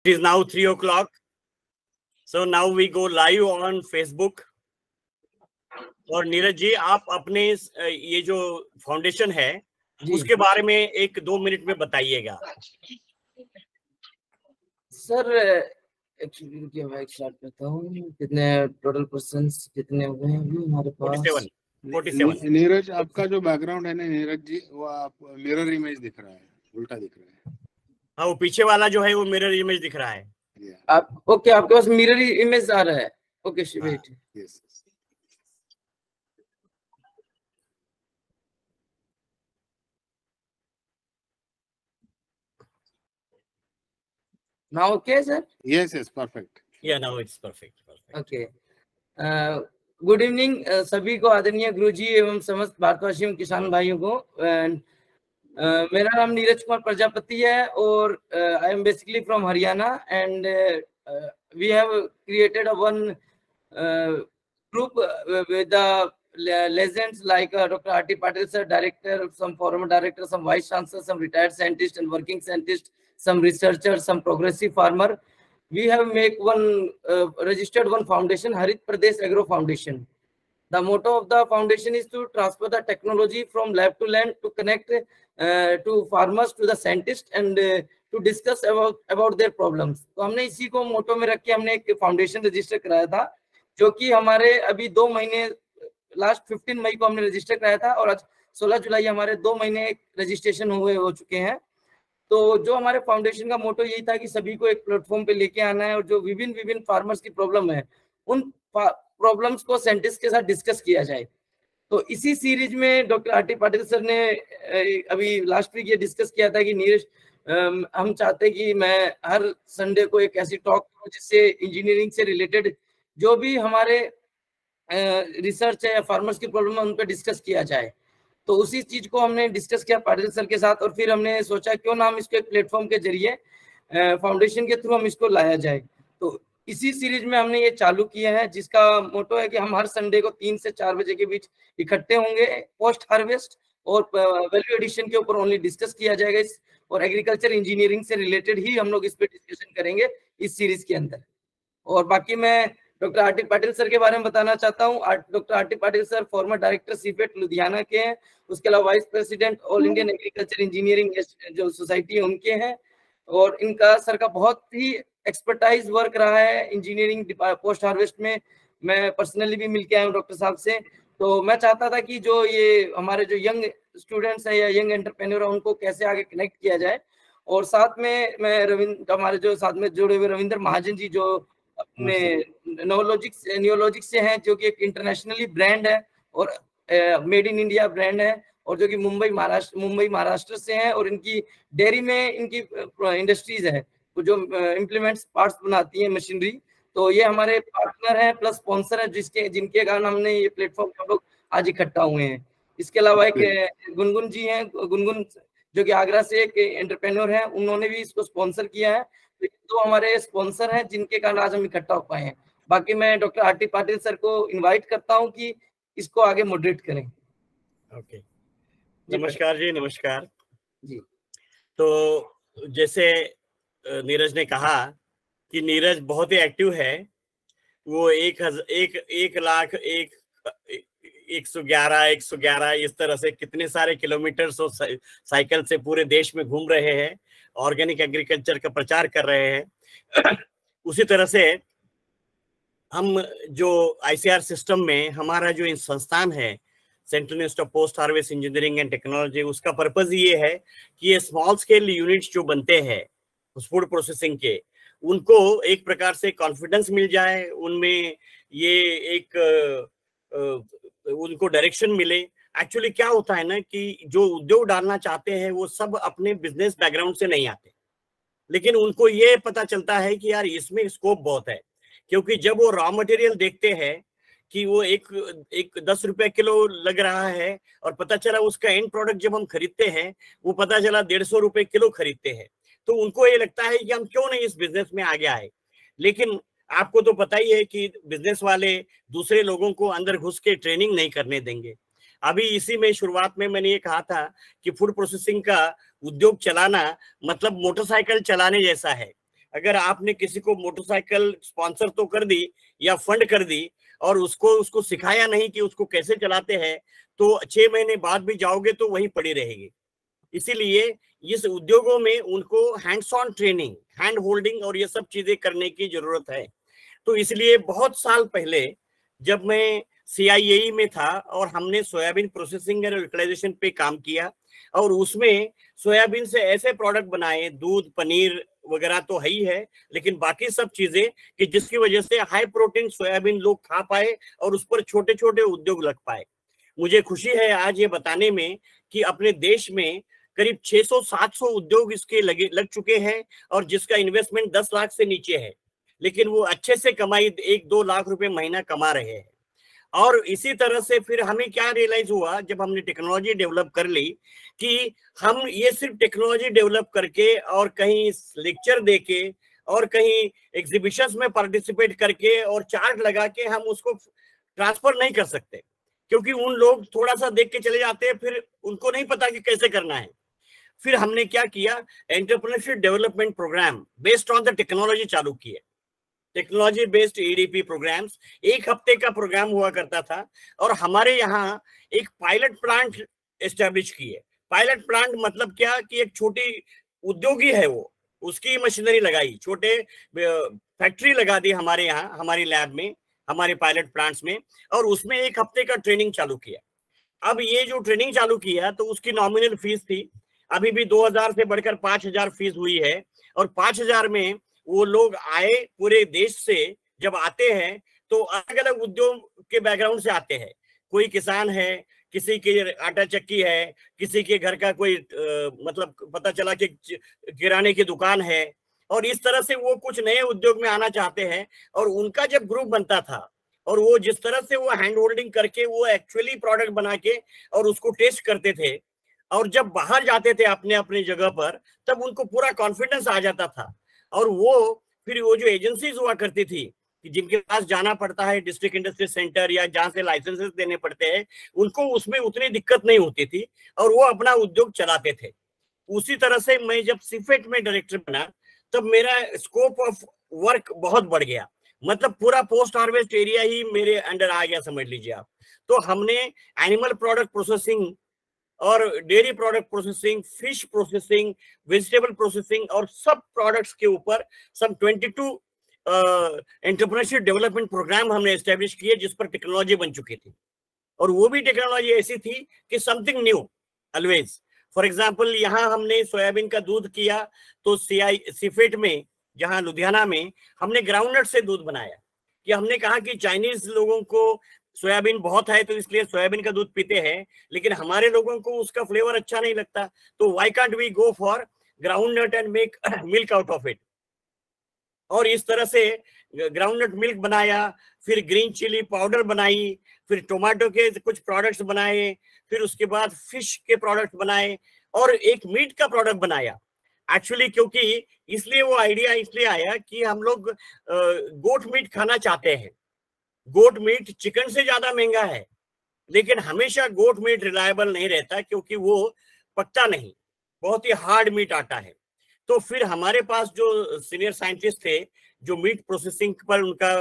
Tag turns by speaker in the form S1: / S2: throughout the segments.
S1: It is now 3 o'clock. So now we go live on Facebook. और नीरज जी, आप अपने ये जो फाउंडेशन है उसके बारे में 1-2 मिनट में बताइएगा।
S2: सर एक्चुअली मैं स्टार्ट करता हूँ। कितने टोटल पर्सन्स कितने हुए हैं अभी हमारे पास?
S1: 47।
S3: नीरज, आपका जो बैकग्राउंड है ना नीरज जी, वो आप मिरर इमेज दिख रहा है, उल्टा दिख रहा है।
S1: हाँ, वो पीछे वाला जो है वो मिरर इमेज दिख रहा है।
S2: आप ओके, आपके पास मिरर इमेज आ रहा है? Okay wait.
S3: Yes.
S2: Now okay, sir?
S3: Yes, perfect.
S1: Yeah, now it's perfect.
S2: Okay. Good evening सभी को, आदरणीय गुरुजी एवं समस्त भारतवासियों किसान भाइयों को। मेरा नाम नीरज कुमार प्रजापति है और I am basically from Haryana and we have created a one group with the legends like Dr. R.T. Patil sir, director, some former director, some vice chancellor, some retired scientist and working scientist, some researcher, some progressive farmer. We have make one registered one foundation, Harit Pradesh Agro Foundation. The motto of the foundation is to transfer the technology from lab to land, to connect to farmers, to the scientists, and to discuss about their problems. तो हमने इसी को मोटो में रख के हमने एक foundation register कराया था, जो कि हमारे अभी 2 महीने लास्ट 15 मई को हमने रजिस्टर कराया था और आज 16 जुलाई हमारे 2 महीने रजिस्ट्रेशन हो चुके हैं। तो जो हमारे फाउंडेशन का मोटो यही था कि सभी को एक प्लेटफॉर्म पे लेके आना है और जो विभिन्न फार्मर्स की प्रॉब्लम है उन प्रॉब्लम्स को साइंटिस्ट के साथ डिस्कस किया जाए। तो इसी सीरीज में doctor R T Patil sir ने अभी लास्ट वीक ये डिस्कस किया था कि नीरज, हम चाहते कि मैं हर संडे को एक ऐसी टॉक करूं जिससे इंजीनियरिंग से रिलेटेड जो भी हमारे रिसर्च है या फार्मर्स की प्रॉब्लम है उन पर डिस्कस किया जाए। तो उसी चीज को हमने डिस्कस किया पाटिल सर के साथ और फिर हमने सोचा क्यों ना हम इसको एक प्लेटफॉर्म के जरिए फाउंडेशन के थ्रू हम इसको लाया जाए। तो इसी सीरीज में हमने ये चालू किया है जिसका मोटो है कि हम हर संडे को 3 से 4 बजे के बीच इकट्ठे होंगे। पोस्ट हार्वेस्ट और वैल्यू एडिशन के ऊपर ओनली डिस्कस किया जाएगा इस, और एग्रीकल्चर इंजीनियरिंग से रिलेटेड ही हम लोग इस पे डिस्कशन करेंगे इस सीरीज के अंदर। और बाकी मैं doctor R T Patil sir के बारे में बताना चाहता हूँ। Doctor R T Patil sir former director CIPET Ludhiana के हैं, उसके अलावा vice president all Indian agriculture engineering जो सोसाइटी है उनके हैं, और इनका सर का बहुत ही एक्सपर्टाइज वर्क रहा है इंजीनियरिंग पोस्ट हार्वेस्ट में। मैं पर्सनली भी मिलके आया हूँ डॉक्टर साहब से। तो मैं चाहता था कि जो ये हमारे जो यंग स्टूडेंट्स है या यंग एंटरप्रेन्योर है उनको कैसे आगे कनेक्ट किया जाए। और साथ में मैं रविंद्र, हमारे जो साथ में जुड़े हुए रविंद्र महाजन जी जो अपने न्यूरोलॉजिक्स से हैं, जो कि एक इंटरनेशनली ब्रांड है और मेड इन इंडिया ब्रांड है, और जो कि मुंबई महाराष्ट्र से हैं, और इनकी डेयरी में इनकी इंडस्ट्रीज है जो इम्प्लीमेंट्स पार्ट्स बनाती है मशीनरी। तो ये हमारे पार्टनर हैं प्लस स्पॉन्सर है जिनके कारण हमने ये प्लेटफॉर्म हम लोग आज इकट्ठा हुए हैं। इसके अलावा एक गुनगुन जी हैं, गुनगुन जो कि आगरा से एक एंटरप्रेन्योर हैं, उन्होंने भी इसको स्पॉन्सर किया है। तो हमारे स्पॉन्सर हैं जिनके कारण आज हम इकट्ठा हो पाए हैं। बाकी मैं doctor R T Patil sir को इनवाइट करता हूं कि इसको आगे मॉडरेट करें।
S1: ओके, नमस्कार जी। नमस्कार
S2: जी।
S1: तो जैसे नीरज ने कहा कि नीरज बहुत ही एक्टिव है। वो 1,00,000 111 इस तरह से कितने सारे किलोमीटर साइकिल से पूरे देश में घूम रहे हैं, ऑर्गेनिक एग्रीकल्चर का प्रचार कर रहे हैं। उसी तरह से हम जो आईसीआर सिस्टम में हमारा जो संस्थान है central institute of post harvest engineering and technology, उसका पर्पज ये है कि ये स्मॉल स्केल यूनिट्स जो बनते हैं फूड प्रोसेसिंग के, उनको एक प्रकार से कॉन्फिडेंस मिल जाए, उनमें ये एक उनको डायरेक्शन मिले। एक्चुअली क्या होता है ना कि जो उद्योग डालना चाहते हैं वो सब अपने बिजनेस बैकग्राउंड से नहीं आते, लेकिन उनको ये पता चलता है कि यार इसमें स्कोप बहुत है, क्योंकि जब वो रॉ मटेरियल देखते हैं कि वो एक 10 रुपए किलो लग रहा है और पता चला उसका एंड प्रोडक्ट जब हम खरीदते हैं वो पता चला 150 रुपए किलो खरीदते हैं, तो उनको ये लगता है कि हम क्यों नहीं इस बिजनेस में आगे आए। लेकिन आपको तो पता ही है कि बिजनेस वाले दूसरे लोगों को अंदर घुस के ट्रेनिंग नहीं करने देंगे। अभी इसी में शुरुआत में मैंने ये कहा था कि फूड प्रोसेसिंग का उद्योग चलाना मतलब मोटरसाइकिल चलाने जैसा है। अगर आपने किसी को मोटरसाइकिल स्पॉन्सर तो कर दी या फंड कर दी और उसको सिखाया नहीं कि उसको कैसे चलाते हैं, तो 6 महीने बाद भी जाओगे तो वही पड़ी रहेगी। इसीलिए इस उद्योगों में उनको hands on training, hand holding और ये सब चीजें करने की जरूरत है। तो इसलिए बहुत साल पहले जब मैं CIAE में था और हमने सोयाबीन प्रोसेसिंग एंड यूटिलाइजेशन पे काम किया, और उसमें सोयाबीन से ऐसे प्रोडक्ट बनाए, दूध, पनीर वगैरह तो है ही है, लेकिन बाकी सब चीजें कि जिसकी वजह से हाई प्रोटीन सोयाबीन लोग खा पाए और उस पर छोटे छोटे उद्योग लग पाए। मुझे खुशी है आज ये बताने में कि अपने देश में करीब 600-700 उद्योग इसके लग चुके हैं और जिसका इन्वेस्टमेंट 10 लाख से नीचे है, लेकिन वो अच्छे से कमाई 1-2 लाख रुपए महीना कमा रहे हैं। और इसी तरह से फिर हमें क्या रियलाइज हुआ जब हमने टेक्नोलॉजी डेवलप कर ली कि हम ये सिर्फ टेक्नोलॉजी डेवलप करके और कहीं लेक्चर देके और कहीं एग्जीबिशंस में पार्टिसिपेट करके और चार्ट लगा के हम उसको ट्रांसफर नहीं कर सकते, क्योंकि उन लोग थोड़ा सा देख के चले जाते हैं, फिर उनको नहीं पता कि कैसे करना है। फिर हमने क्या किया, entrepreneurship development programme based on the technology चालू किए। टेक्नोलॉजी बेस्ड EDP प्रोग्राम्स 1 हफ्ते का प्रोग्राम हुआ करता था और हमारे यहाँ एक पायलट प्लांट एस्टेब्लिश किए। पायलट प्लांट मतलब क्या कि एक छोटी उद्योगी है वो, उसकी मशीनरी लगाई, छोटे फैक्ट्री लगा दी हमारे यहाँ, हमारी लैब में, हमारे पायलट प्लांट्स में, और उसमें 1 हफ्ते का ट्रेनिंग चालू किया। अब ये जो ट्रेनिंग चालू किया तो उसकी नॉमिनल फीस थी, अभी भी 2000 से बढ़कर 5000 फीस हुई है। और 5000 में वो लोग आए पूरे देश से, जब आते हैं तो अलग अलग उद्योग के बैकग्राउंड से आते हैं। कोई किसान है, किसी की आटा चक्की है, किसी के घर का कोई मतलब पता चला कि किराने की दुकान है, और इस तरह से वो कुछ नए उद्योग में आना चाहते हैं। और उनका जब ग्रुप बनता था और वो जिस तरह से वो हैंड होल्डिंग करके वो एक्चुअली प्रोडक्ट बना के और उसको टेस्ट करते थे, और जब बाहर जाते थे अपने अपने जगह पर, तब उनको पूरा कॉन्फिडेंस आ जाता था। और वो फिर वो जो एजेंसीज हुआ करती थी कि जिनके पास जाना पड़ता है, डिस्ट्रिक्ट इंडस्ट्री सेंटर या जहां से लाइसेंसेस देने पड़ते हैं, उनको उसमें उतनी दिक्कत नहीं होती थी और वो अपना उद्योग चलाते थे। उसी तरह से मैं जब सिफेट में डायरेक्टर बना तब मेरा स्कोप ऑफ वर्क बहुत बढ़ गया, मतलब पूरा पोस्ट हार्वेस्ट एरिया ही मेरे अंडर आ गया, समझ लीजिए आप। तो हमने एनिमल प्रोडक्ट प्रोसेसिंग और dairy product processing, fish processing, vegetable processing और सब प्रोडक्ट्स के ऊपर सब 22 एंटरप्रेन्योरशिप डेवलपमेंट प्रोग्राम हमने एस्टेब्लिश किए, जिस पर टेक्नोलॉजी बन चुकी थी। और वो भी टेक्नोलॉजी ऐसी थी कि something new always. For example, यहाँ हमने सोयाबीन का दूध किया तो सिफेट में, जहाँ लुधियाना में, हमने ग्राउंडनट से दूध बनाया। कि हमने कहा कि चाइनीज लोगों को सोयाबीन बहुत है तो इसलिए सोयाबीन का दूध पीते हैं, लेकिन हमारे लोगों को उसका फ्लेवर अच्छा नहीं लगता, तो why can't we go for groundnut and make milk out of it. और इस तरह से ग्राउंडनट मिल्क बनाया, फिर ग्रीन चिली पाउडर बनाई, फिर टोमेटो के कुछ प्रोडक्ट्स बनाए, फिर उसके बाद फिश के प्रोडक्ट बनाए और एक मीट का प्रोडक्ट बनाया। एक्चुअली क्योंकि इसलिए वो आइडिया इसलिए आया कि हम लोग गोट मीट खाना चाहते हैं। गोट मीट चिकन से ज्यादा महंगा है, लेकिन हमेशा गोट मीट रिलायबल नहीं रहता क्योंकि वो पकता नहीं, बहुत ही हार्ड मीट आता है। तो फिर हमारे पास जो सीनियर साइंटिस्ट थे, जो मीट प्रोसेसिंग पर उनका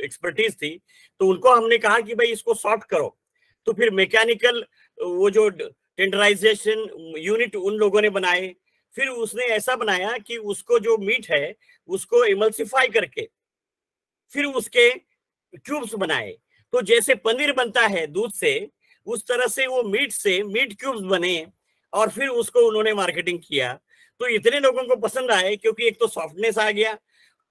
S1: एक्सपर्टीज थी, तो उनको हमने कहा कि भाई इसको सॉफ्ट करो। तो फिर मैकेनिकल वो जो टेंडराइजेशन यूनिट उन लोगों ने बनाए। फिर उसने ऐसा बनाया कि उसको जो मीट है उसको इमल्सिफाई करके फिर उसके क्यूब्स बनाए। तो जैसे पनीर बनता है दूध से, उस तरह से वो मीट से मीट क्यूब्स बने और फिर उसको उन्होंने मार्केटिंग किया। तो इतने लोगों को पसंद आए क्योंकि एक तो सॉफ्टनेस आ गया,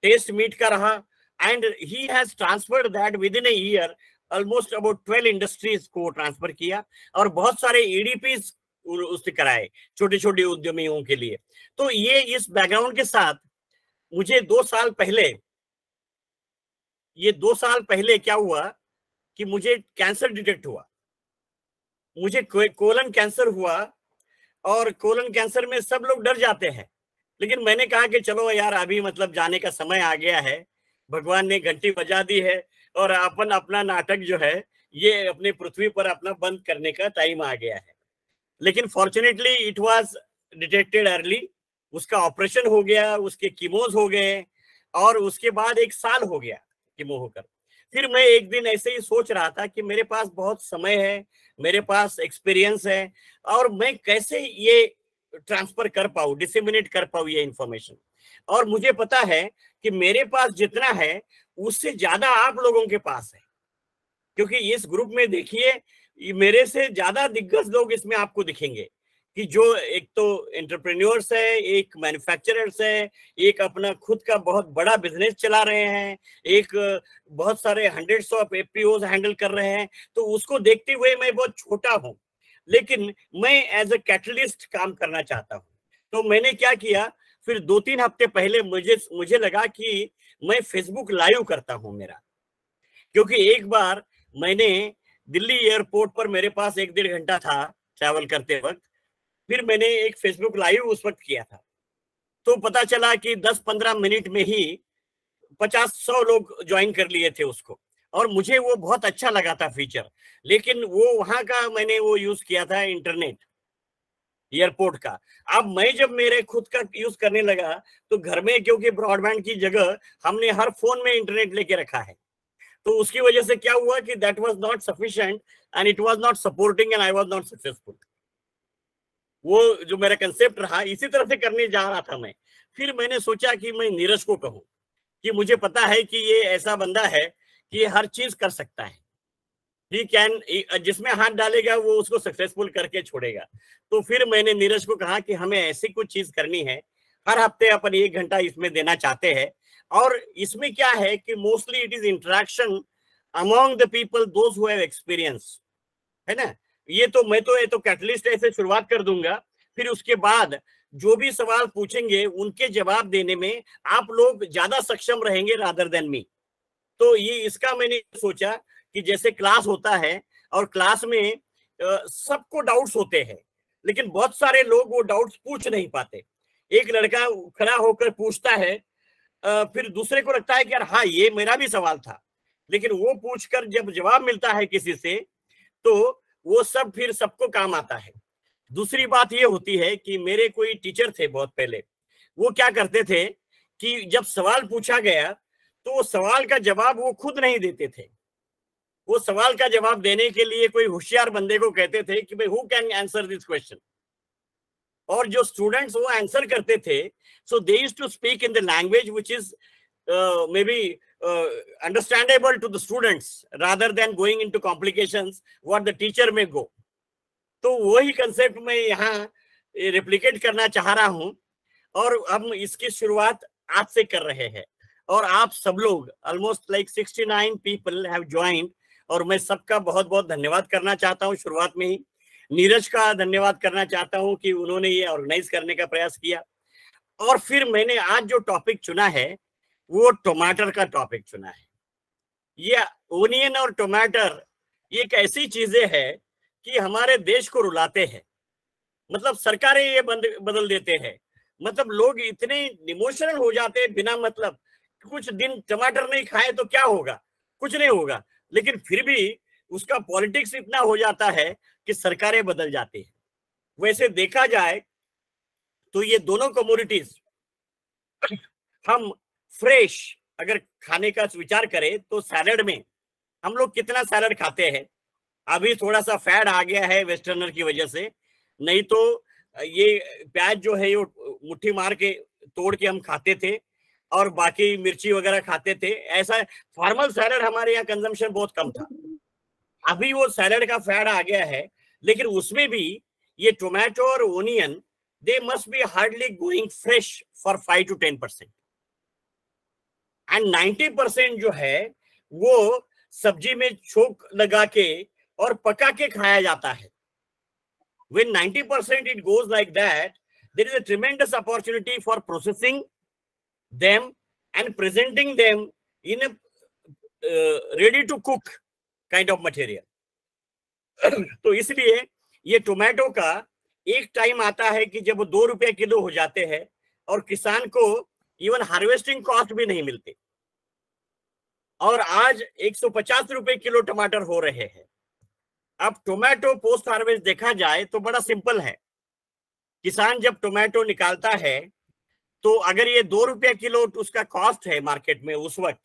S1: टेस्ट मीट का रहा, and he has transferred that with in a year almost about 12 industries को ट्रांसफर किया और बहुत सारे EDPs उससे कराए छोटे छोटे उद्यमियों के लिए। तो ये इस बैकग्राउंड के साथ मुझे 2 साल पहले क्या हुआ कि मुझे कैंसर डिटेक्ट हुआ, मुझे कोलन कैंसर हुआ। और कोलन कैंसर में सब लोग डर जाते हैं, लेकिन मैंने कहा कि चलो यार अभी मतलब जाने का समय आ गया है, भगवान ने घंटी बजा दी है और अपन अपना नाटक जो है ये अपने पृथ्वी पर अपना बंद करने का टाइम आ गया है। लेकिन fortunately it was detected early, उसका ऑपरेशन हो गया, उसके कीमोज हो गए, और उसके बाद 1 साल हो गया कीमो होकर। फिर मैं एक दिन ऐसे ही सोच रहा था कि मेरे पास बहुत समय है, मेरे पास एक्सपीरियंस है, और मैं कैसे ये ट्रांसफर कर पाऊँ, डिसेमिनेट कर पाऊँ ये इंफॉर्मेशन। और मुझे पता है कि मेरे पास जितना है उससे ज्यादा आप लोगों के पास है, क्योंकि इस ग्रुप में देखिए मेरे से ज्यादा दिग्गज लोग इसमें आपको दिखेंगे, कि जो एक तो एंटरप्रेन्योर्स है, एक मैन्युफैक्चरर्स है, एक अपना खुद का बहुत बड़ा बिजनेस चला रहे हैं, एक बहुत सारे हंड्रेड्स ऑफ एपीओज हैंडल कर रहे हैं। तो उसको देखते हुए मैं बहुत छोटा हूं, लेकिन मैं एज ए कैटलिस्ट काम करना चाहता हूं। तो मैंने क्या किया, फिर 2-3 हफ्ते पहले मुझे लगा कि मैं फेसबुक लाइव करता हूं मेरा, क्योंकि एक बार मैंने दिल्ली एयरपोर्ट पर, मेरे पास 1-1.5 घंटा था ट्रैवल करते वक्त, फिर मैंने एक फेसबुक लाइव उस वक्त किया था। तो पता चला कि 10-15 मिनट में ही 50-100 लोग ज्वाइन कर लिए थे उसको, और मुझे वो बहुत अच्छा लगा था फीचर। लेकिन वो वहां का मैंने वो यूज किया था इंटरनेट एयरपोर्ट का। अब मैं जब मेरे खुद का यूज करने लगा तो घर में, क्योंकि ब्रॉडबैंड की जगह हमने हर फोन में इंटरनेट लेके रखा है, तो उसकी वजह से क्या हुआ कि that was not sufficient and it was not supporting and I was not successful. वो जो मेरा कंसेप्ट रहा, इसी तरह से करने जा रहा था मैं। फिर मैंने सोचा कि मैं नीरज को कहूं कि मुझे पता है कि ये ऐसा बंदा है कि ये हर चीज कर सकता है, ही कैन, जिसमें हाथ डालेगा वो उसको सक्सेसफुल करके छोड़ेगा। तो फिर मैंने नीरज को कहा कि हमें ऐसी कुछ चीज करनी है, हर हफ्ते अपन 1 घंटा इसमें देना चाहते हैं। और इसमें क्या है कि mostly it is interaction among the people those who have experience, है ना। ये तो कैटलिस्ट ऐसे शुरुआत कर दूंगा, फिर उसके बाद जो भी सवाल पूछेंगे उनके जवाब देने में आप लोग ज्यादा सक्षम रहेंगे रादर देन मी। तो ये इसका मैंने सोचा कि जैसे क्लास होता है, और क्लास में सबको डाउट्स होते हैं, लेकिन बहुत सारे लोग वो डाउट्स पूछ नहीं पाते। एक लड़का खड़ा होकर पूछता है, फिर दूसरे को लगता है कि यार हाँ ये मेरा भी सवाल था, लेकिन वो पूछकर जब जवाब मिलता है किसी से तो वो सब फिर सबको काम आता है। दूसरी बात ये होती है कि मेरे कोई टीचर थे बहुत पहले, वो क्या करते थे कि जब सवाल पूछा गया तो वो सवाल का जवाब वो खुद नहीं देते थे, वो सवाल का जवाब देने के लिए कोई होशियार बंदे को कहते थे कि भाई who can answer this question, और जो स्टूडेंट्स वो आंसर करते थे, so they used to speak in the language which is may be understandable to the students rather than going into complications what the teacher may go. तो वही concept मैं यहाँ replicate करना चाह रहा हूँ, और हम इसकी शुरुआत आज से कर रहे हैं। और आप सब लोग almost like 69 people have joined, और मैं सबका बहुत बहुत धन्यवाद करना चाहता हूँ। शुरुआत में ही नीरज का धन्यवाद करना चाहता हूँ कि उन्होंने ये ऑर्गेनाइज करने का प्रयास किया। और फिर मैंने आज जो टॉपिक चुना है वो टमाटर का टॉपिक चुना है। ये ओनियन और टमाटर ये एक ऐसी चीजें है कि हमारे देश को रुलाते हैं, मतलब सरकारें ये बदल देते हैं, मतलब लोग इतने इमोशनल हो जाते हैं बिना मतलब। कुछ दिन टमाटर नहीं खाए तो क्या होगा, कुछ नहीं होगा, लेकिन फिर भी उसका पॉलिटिक्स इतना हो जाता है कि सरकारें बदल जाती है। वैसे देखा जाए तो ये दोनों कमोडिटीज हम फ्रेश अगर खाने का विचार करें तो सैलड में हम लोग कितना सैलड खाते हैं। अभी थोड़ा सा फैड आ गया है वेस्टर्नर की वजह से, नहीं तो ये प्याज जो है वो मुट्ठी मार के तोड़ के हम खाते थे, और बाकी मिर्ची वगैरह खाते थे। ऐसा फॉर्मल सैलड हमारे यहाँ कंजम्पशन बहुत कम था। अभी वो सैलड का फैड आ गया है, लेकिन उसमें भी ये टोमेटो और onion they must be hardly going fresh for 5 to 10%, and 90% जो है वो सब्जी में छोंक लगा के और पका के खाया जाता है। When 90% it goes like that, there is a tremendous opportunity for processing them and presenting them in a ready to cook kind of material. तो इसलिए ये टोमेटो का एक टाइम आता है कि जब 2 रुपए किलो हो जाते हैं और किसान को इवन हार्वेस्टिंग कॉस्ट भी नहीं मिलती, और आज 150 रुपए किलो टमाटर हो रहे हैं। अब टोमेटो पोस्ट हार्वेस्ट देखा जाए तो बड़ा सिंपल है। किसान जब टोमेटो निकालता है तो अगर ये 2 रुपया किलो उसका कॉस्ट है मार्केट में उस वक्त,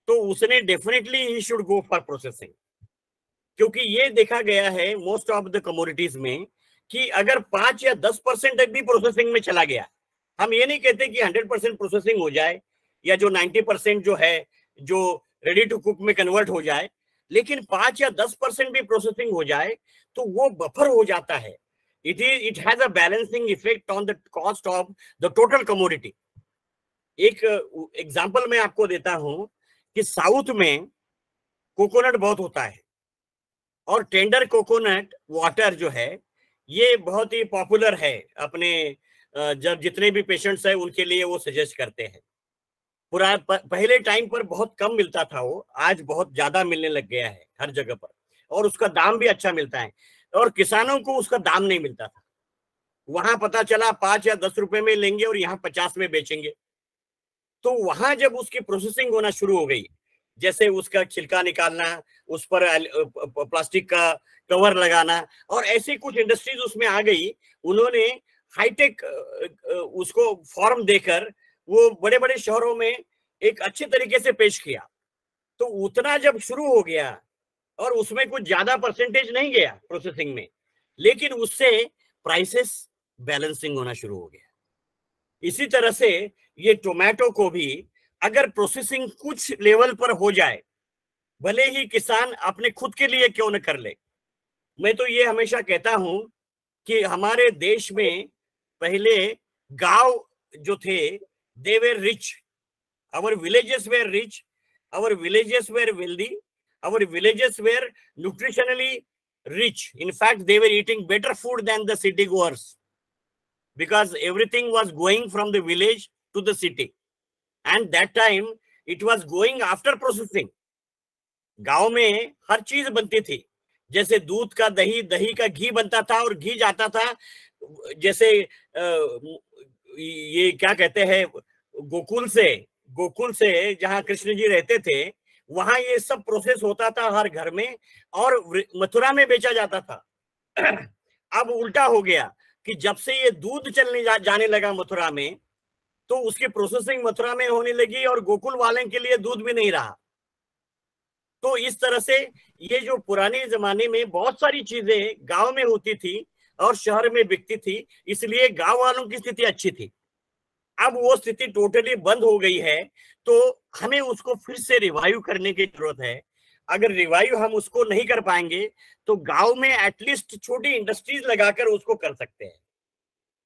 S1: तो उसने definitely he should go for processing, क्योंकि ये देखा गया है मोस्ट ऑफ द कमोडिटीज में कि अगर 5 या 10% भी प्रोसेसिंग में चला गया, हम ये नहीं कहते कि 100% प्रोसेसिंग हो जाए या जो 90% जो है जो रेडी टू कुक में कन्वर्ट हो जाए, लेकिन 5 या 10% भी प्रोसेसिंग हो जाए तो वो बफर हो जाता है। It has a balancing effect on the cost of the total commodity. एक एग्जांपल मैं आपको देता हूं कि साउथ में कोकोनट बहुत होता है और टेंडर कोकोनट वाटर जो है ये बहुत ही पॉपुलर है अपने जब जितने भी पेशेंट्स हैं उनके लिए वो सजेस्ट करते हैं। पहले टाइम पर बहुत कम मिलता था वो, आज बहुत ज्यादा मिलने लग गया है हर जगह पर, और उसका दाम भी अच्छा मिलता है, और किसानों को उसका दाम नहीं मिलता था। वहां पता चला 5 या 10 रुपए में लेंगे और यहाँ 50 में बेचेंगे। तो वहां जब उसकी प्रोसेसिंग होना शुरू हो गई, जैसे उसका छिलका निकालना, उस पर प्लास्टिक का कवर लगाना, और ऐसी कुछ इंडस्ट्रीज उसमें आ गई, उन्होंने हाईटेक उसको फॉर्म देकर वो बड़े बड़े शहरों में एक अच्छे तरीके से पेश किया। तो उतना जब शुरू हो गया और उसमें कुछ ज्यादा परसेंटेज नहीं गया प्रोसेसिंग में, लेकिन उससे प्राइसेस बैलेंसिंग होना शुरू हो गया। इसी तरह से ये टोमेटो को भी अगर प्रोसेसिंग कुछ लेवल पर हो जाए, भले ही किसान अपने खुद के लिए क्यों न कर ले। मैं तो ये हमेशा कहता हूं कि हमारे देश में पहले गांव जो थे they were rich, our villages were rich, our villages were wealthy, our villages were nutritionally rich. In fact, they were eating better food than the city goers because everything was going from the village to the city, and that time it was going after processing. गांव में हर चीज बनती थी, जैसे दूध का दही, दही का घी बनता था, और घी जाता था जैसे ये क्या कहते हैं गोकुल से जहां कृष्ण जी रहते थे, वहां ये सब प्रोसेस होता था हर घर में, और मथुरा में बेचा जाता था। अब उल्टा हो गया कि जब से ये दूध चलने जाने लगा मथुरा में, तो उसकी प्रोसेसिंग मथुरा में होने लगी और गोकुल वाले के लिए दूध भी नहीं रहा। तो इस तरह से ये जो पुराने जमाने में बहुत सारी चीजें गांव में होती थी और शहर में बिकती थी, इसलिए गांव वालों की स्थिति अच्छी थी। अब वो स्थिति टोटली बंद हो गई है, तो हमें उसको फिर से रिवाइव करने की जरूरत है। अगर रिवाइव हम उसको नहीं कर पाएंगे तो गांव में एटलीस्ट छोटी इंडस्ट्रीज लगाकर उसको कर सकते हैं।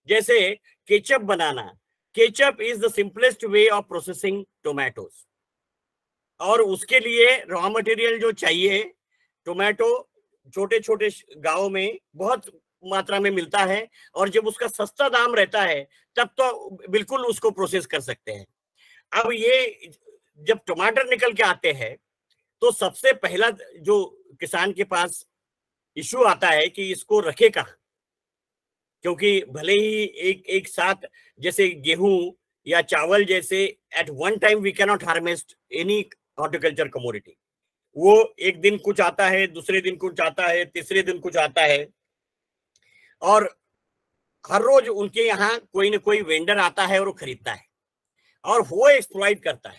S1: जैसे ketchup banana, ketchup is the simplest way of processing tomatoes, और उसके लिए रॉ मटेरियल जो चाहिए, टोमेटो छोटे छोटे गांव में बहुत मात्रा में मिलता है, और जब उसका सस्ता दाम रहता है तब तो बिल्कुल उसको प्रोसेस कर सकते हैं। अब ये जब टमाटर निकल के आते हैं तो सबसे पहला जो किसान के पास इशू आता है कि इसको रखे कहाँ, क्योंकि भले ही एक साथ जैसे गेहूं या चावल जैसे at one time we cannot harvest any horticulture commodity, वो एक दिन कुछ आता है, दूसरे दिन कुछ आता है, तीसरे दिन कुछ आता है, और हर रोज उनके यहाँ कोई ना कोई वेंडर आता है और वो खरीदता है, और वो एक्सप्लॉइट करता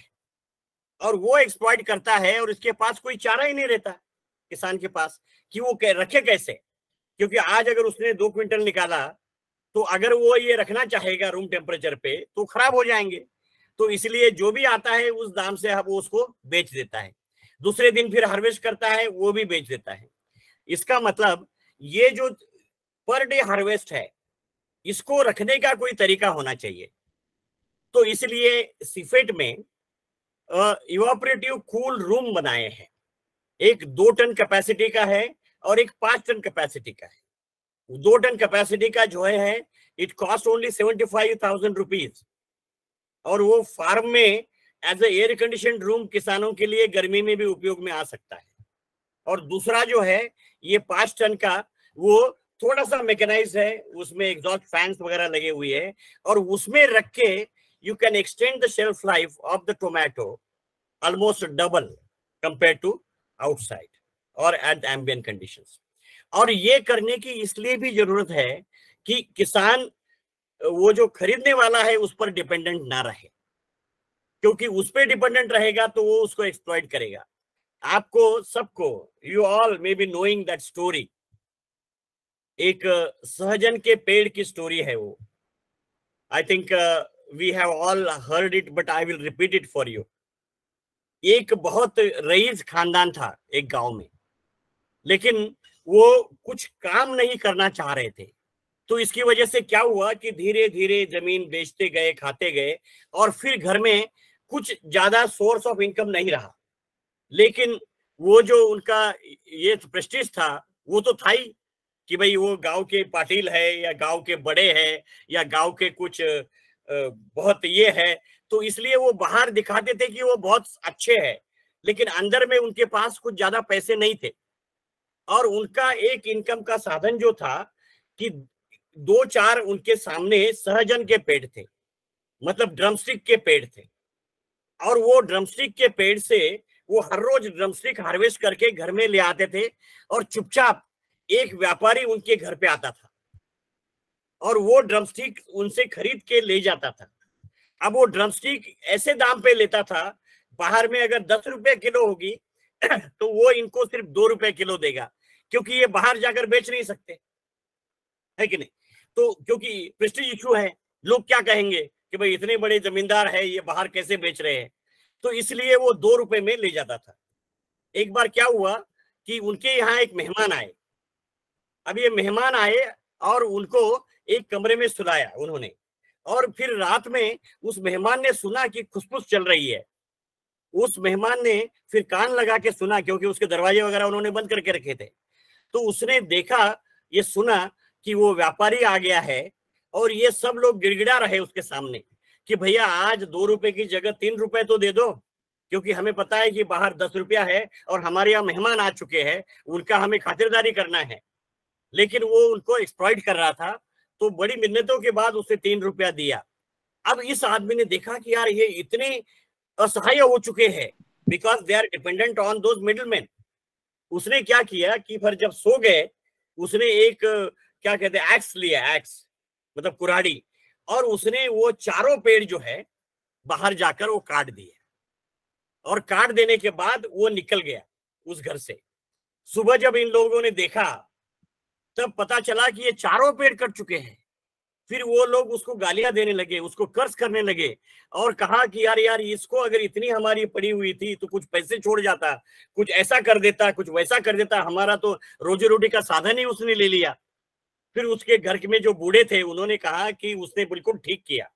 S1: है, और इसके पास कोई चारा ही नहीं रहता किसान के पास कि वो रखे कैसे, क्योंकि आज अगर उसने 2 क्विंटल निकाला तो अगर वो ये रखना चाहेगा रूम टेम्परेचर पे तो खराब हो जाएंगे। तो इसलिए जो भी आता है उस दाम से वो उसको बेच देता है, दूसरे दिन फिर हार्वेस्ट करता है, वो भी बेच देता है। इसका मतलब ये जो पर डे हार्वेस्ट है, इसको रखने का कोई तरीका होना चाहिए। तो इसलिए सिफेट में इवापोरेटिव कूल रूम बनाए हैं, एक 2 टन कैपेसिटी का है और एक 5 टन कैपेसिटी का है। 2 टन कैपेसिटी का जो है इट कॉस्ट ओनली 75,000 रुपीज, और वो फार्म में as a air condition room किसानों के लिए गर्मी में भी उपयोग में आ सकता है। और दूसरा जो है ये 5 टन का, वो थोड़ा सा मैकेनाइज है, उसमें एग्जॉस्ट फैंस वगैरह लगे हुए हैं, और उसमें रख के you can extend the shelf life of the tomato almost double compare to outside और एट एम्बिएंट कंडीशंस। और ये करने की इसलिए भी जरूरत है कि किसान वो जो खरीदने वाला है उस पर डिपेंडेंट ना रहे, क्योंकि उस पर डिपेंडेंट रहेगा तो वो उसको एक्सप्लॉइट करेगा। आपको सबको, you all may be knowing that story, एक सहजन के पेड़ की स्टोरी है वो। I think we have all heard it, but I will repeat it for you. एक बहुत रईस खानदान था एक गांव में, लेकिन वो कुछ काम नहीं करना चाह रहे थे। तो इसकी वजह से क्या हुआ कि धीरे धीरे जमीन बेचते गए, खाते गए, और फिर घर में कुछ ज्यादा सोर्स ऑफ इनकम नहीं रहा। लेकिन वो जो उनका ये प्रेस्टीज था वो तो था ही, कि भाई वो गांव के पाटिल है या गांव के बड़े हैं या गांव के कुछ बहुत ये है, तो इसलिए वो बाहर दिखाते थे कि वो बहुत अच्छे हैं, लेकिन अंदर में उनके पास कुछ ज्यादा पैसे नहीं थे। और उनका एक इनकम का साधन जो था कि 2-4 उनके सामने सहजन के पेड़ थे, मतलब ड्रमस्टिक के पेड़ थे, और वो ड्रमस्टिक के पेड़ से वो हर रोज ड्रमस्टिक हार्वेस्ट करके घर में ले आते थे, और चुपचाप एक व्यापारी उनके घर पे आता था और वो ड्रमस्टिक उनसे खरीद के ले जाता था। अब वो ड्रमस्टिक ऐसे दाम पे लेता था, बाहर में अगर 10 रुपए किलो होगी तो वो इनको सिर्फ 2 रुपए किलो देगा, क्योंकि ये बाहर जाकर बेच नहीं सकते, है कि नहीं। तो क्योंकि प्रेस्टीज इशू है, लोग क्या कहेंगे कि भाई इतने बड़े जमींदार है, ये बाहर कैसे बेच रहे हैं, तो इसलिए वो 2 रुपए में ले जाता था। एक बार क्या हुआ कि उनके यहाँ एक मेहमान आए। अब ये मेहमान आए और उनको एक कमरे में सुलाया उन्होंने, और फिर रात में उस मेहमान ने सुना कि खुसफुस चल रही है। उस मेहमान ने फिर कान लगा के सुना, क्योंकि उसके दरवाजे वगैरह उन्होंने बंद करके रखे थे। तो उसने देखा, ये सुना कि वो व्यापारी आ गया है, और ये सब लोग गिड़गिड़ा रहे उसके सामने कि भैया आज 2 रुपए की जगह 3 रुपए तो दे दो, क्योंकि हमें पता है कि बाहर 10 रुपया है और हमारे यहाँ मेहमान आ चुके हैं, उनका हमें खातिरदारी करना है। लेकिन वो उनको एक्सप्लॉइट कर रहा था, तो बड़ी मिन्नतों के बाद उसे 3 रुपया दिया। अब इस आदमी ने देखा कि यार ये इतने असहाय हो चुके हैं, because they are dependent on those middleman. उसने क्या किया कि फिर जब सो गए, उसने एक क्या कहते हैं एक्स लिया, एक्स मतलब कुराड़ी, और उसने वो चारों पेड़ जो है बाहर जाकर वो काट दिए, और काट देने के बाद वो निकल गया उस घर से। सुबह जब इन लोगों ने देखा तब पता चला कि ये चारों पेड़ कट चुके हैं। फिर वो लोग उसको गालियां देने लगे, उसको कर्ज करने लगे, और कहा कि यार यार इसको अगर इतनी हमारी पड़ी हुई थी तो कुछ पैसे छोड़ जाता, कुछ ऐसा कर देता, कुछ वैसा कर देता, हमारा तो रोजी रोटी का साधन ही उसने ले लिया। फिर उसके घर में जो बूढ़े थे उन्होंने कहा कि उसने बिल्कुल ठीक किया,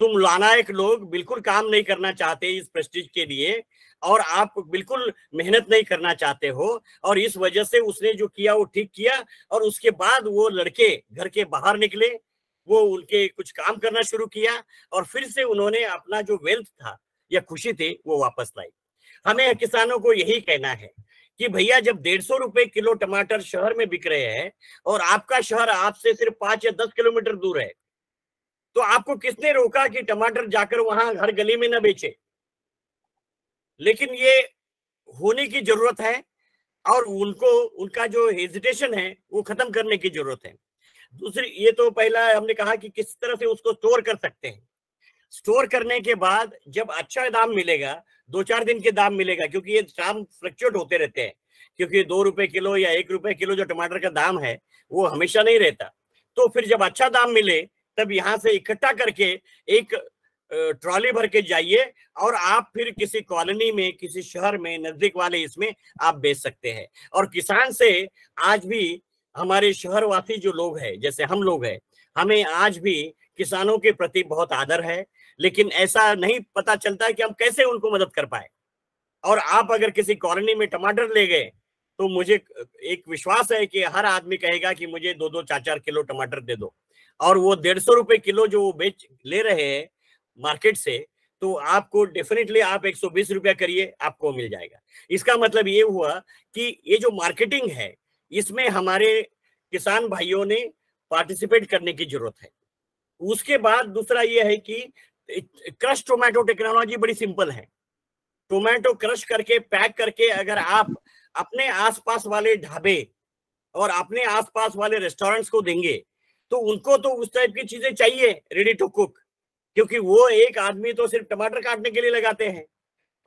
S1: तुम लानायक लोग बिल्कुल काम नहीं करना चाहते इस प्रेस्टीज के लिए, और आप बिल्कुल मेहनत नहीं करना चाहते हो, और इस वजह से उसने जो किया वो ठीक किया। और उसके बाद वो लड़के घर के बाहर निकले, वो उनके कुछ काम करना शुरू किया, और फिर से उन्होंने अपना जो वेल्थ था या खुशी थी वो वापस लाई। हमें किसानों को यही कहना है कि भैया जब 150 रुपए किलो टमाटर शहर में बिक रहे हैं और आपका शहर आपसे सिर्फ 5 या 10 किलोमीटर दूर है, तो आपको किसने रोका कि टमाटर जाकर वहां हर गली में न बेचे। लेकिन ये होने की जरूरत है, और उनको उनका जो हेजिटेशन है वो खत्म करने की जरूरत है। दूसरी, ये तो पहला हमने कहा कि किस तरह से उसको स्टोर कर सकते हैं। स्टोर करने के बाद जब अच्छा दाम मिलेगा, 2-4 दिन के दाम मिलेगा, क्योंकि ये दाम फ्लक्चुएट होते रहते हैं, क्योंकि 2 रुपए किलो या 1 रुपए किलो जो टमाटर का दाम है वो हमेशा नहीं रहता। तो फिर जब अच्छा दाम मिले तब यहाँ से इकट्ठा करके एक ट्रॉली भर के जाइए, और आप फिर किसी कॉलोनी में, किसी शहर में, नजदीक वाले इसमें आप बेच सकते हैं। और किसान से आज भी हमारे शहरवासी जो लोग हैं, जैसे हम लोग हैं, हमें आज भी किसानों के प्रति बहुत आदर है, लेकिन ऐसा नहीं पता चलता है कि हम कैसे उनको मदद कर पाए। और आप अगर किसी कॉलोनी में टमाटर ले गए तो मुझे एक विश्वास है कि हर आदमी कहेगा कि मुझे 2-2, 4-4 किलो टमाटर दे दो, और वो 150 रुपए किलो जो वो बेच ले रहे हैं मार्केट से, तो आपको डेफिनेटली आप 120 रुपया करिए, आपको मिल जाएगा। इसका मतलब ये हुआ कि ये जो मार्केटिंग है इसमें हमारे किसान भाइयों ने पार्टिसिपेट करने की जरूरत है। उसके बाद दूसरा ये है कि क्रश टोमेटो टेक्नोलॉजी बड़ी सिंपल है। टोमेटो क्रश करके पैक करके अगर आप अपने आसपास वाले ढाबे और अपने आसपास वाले रेस्टोरेंट्स को देंगे तो उनको तो उस टाइप की चीजें चाहिए रेडी टू कुक, क्योंकि वो एक आदमी तो सिर्फ टमाटर काटने के लिए लगाते हैं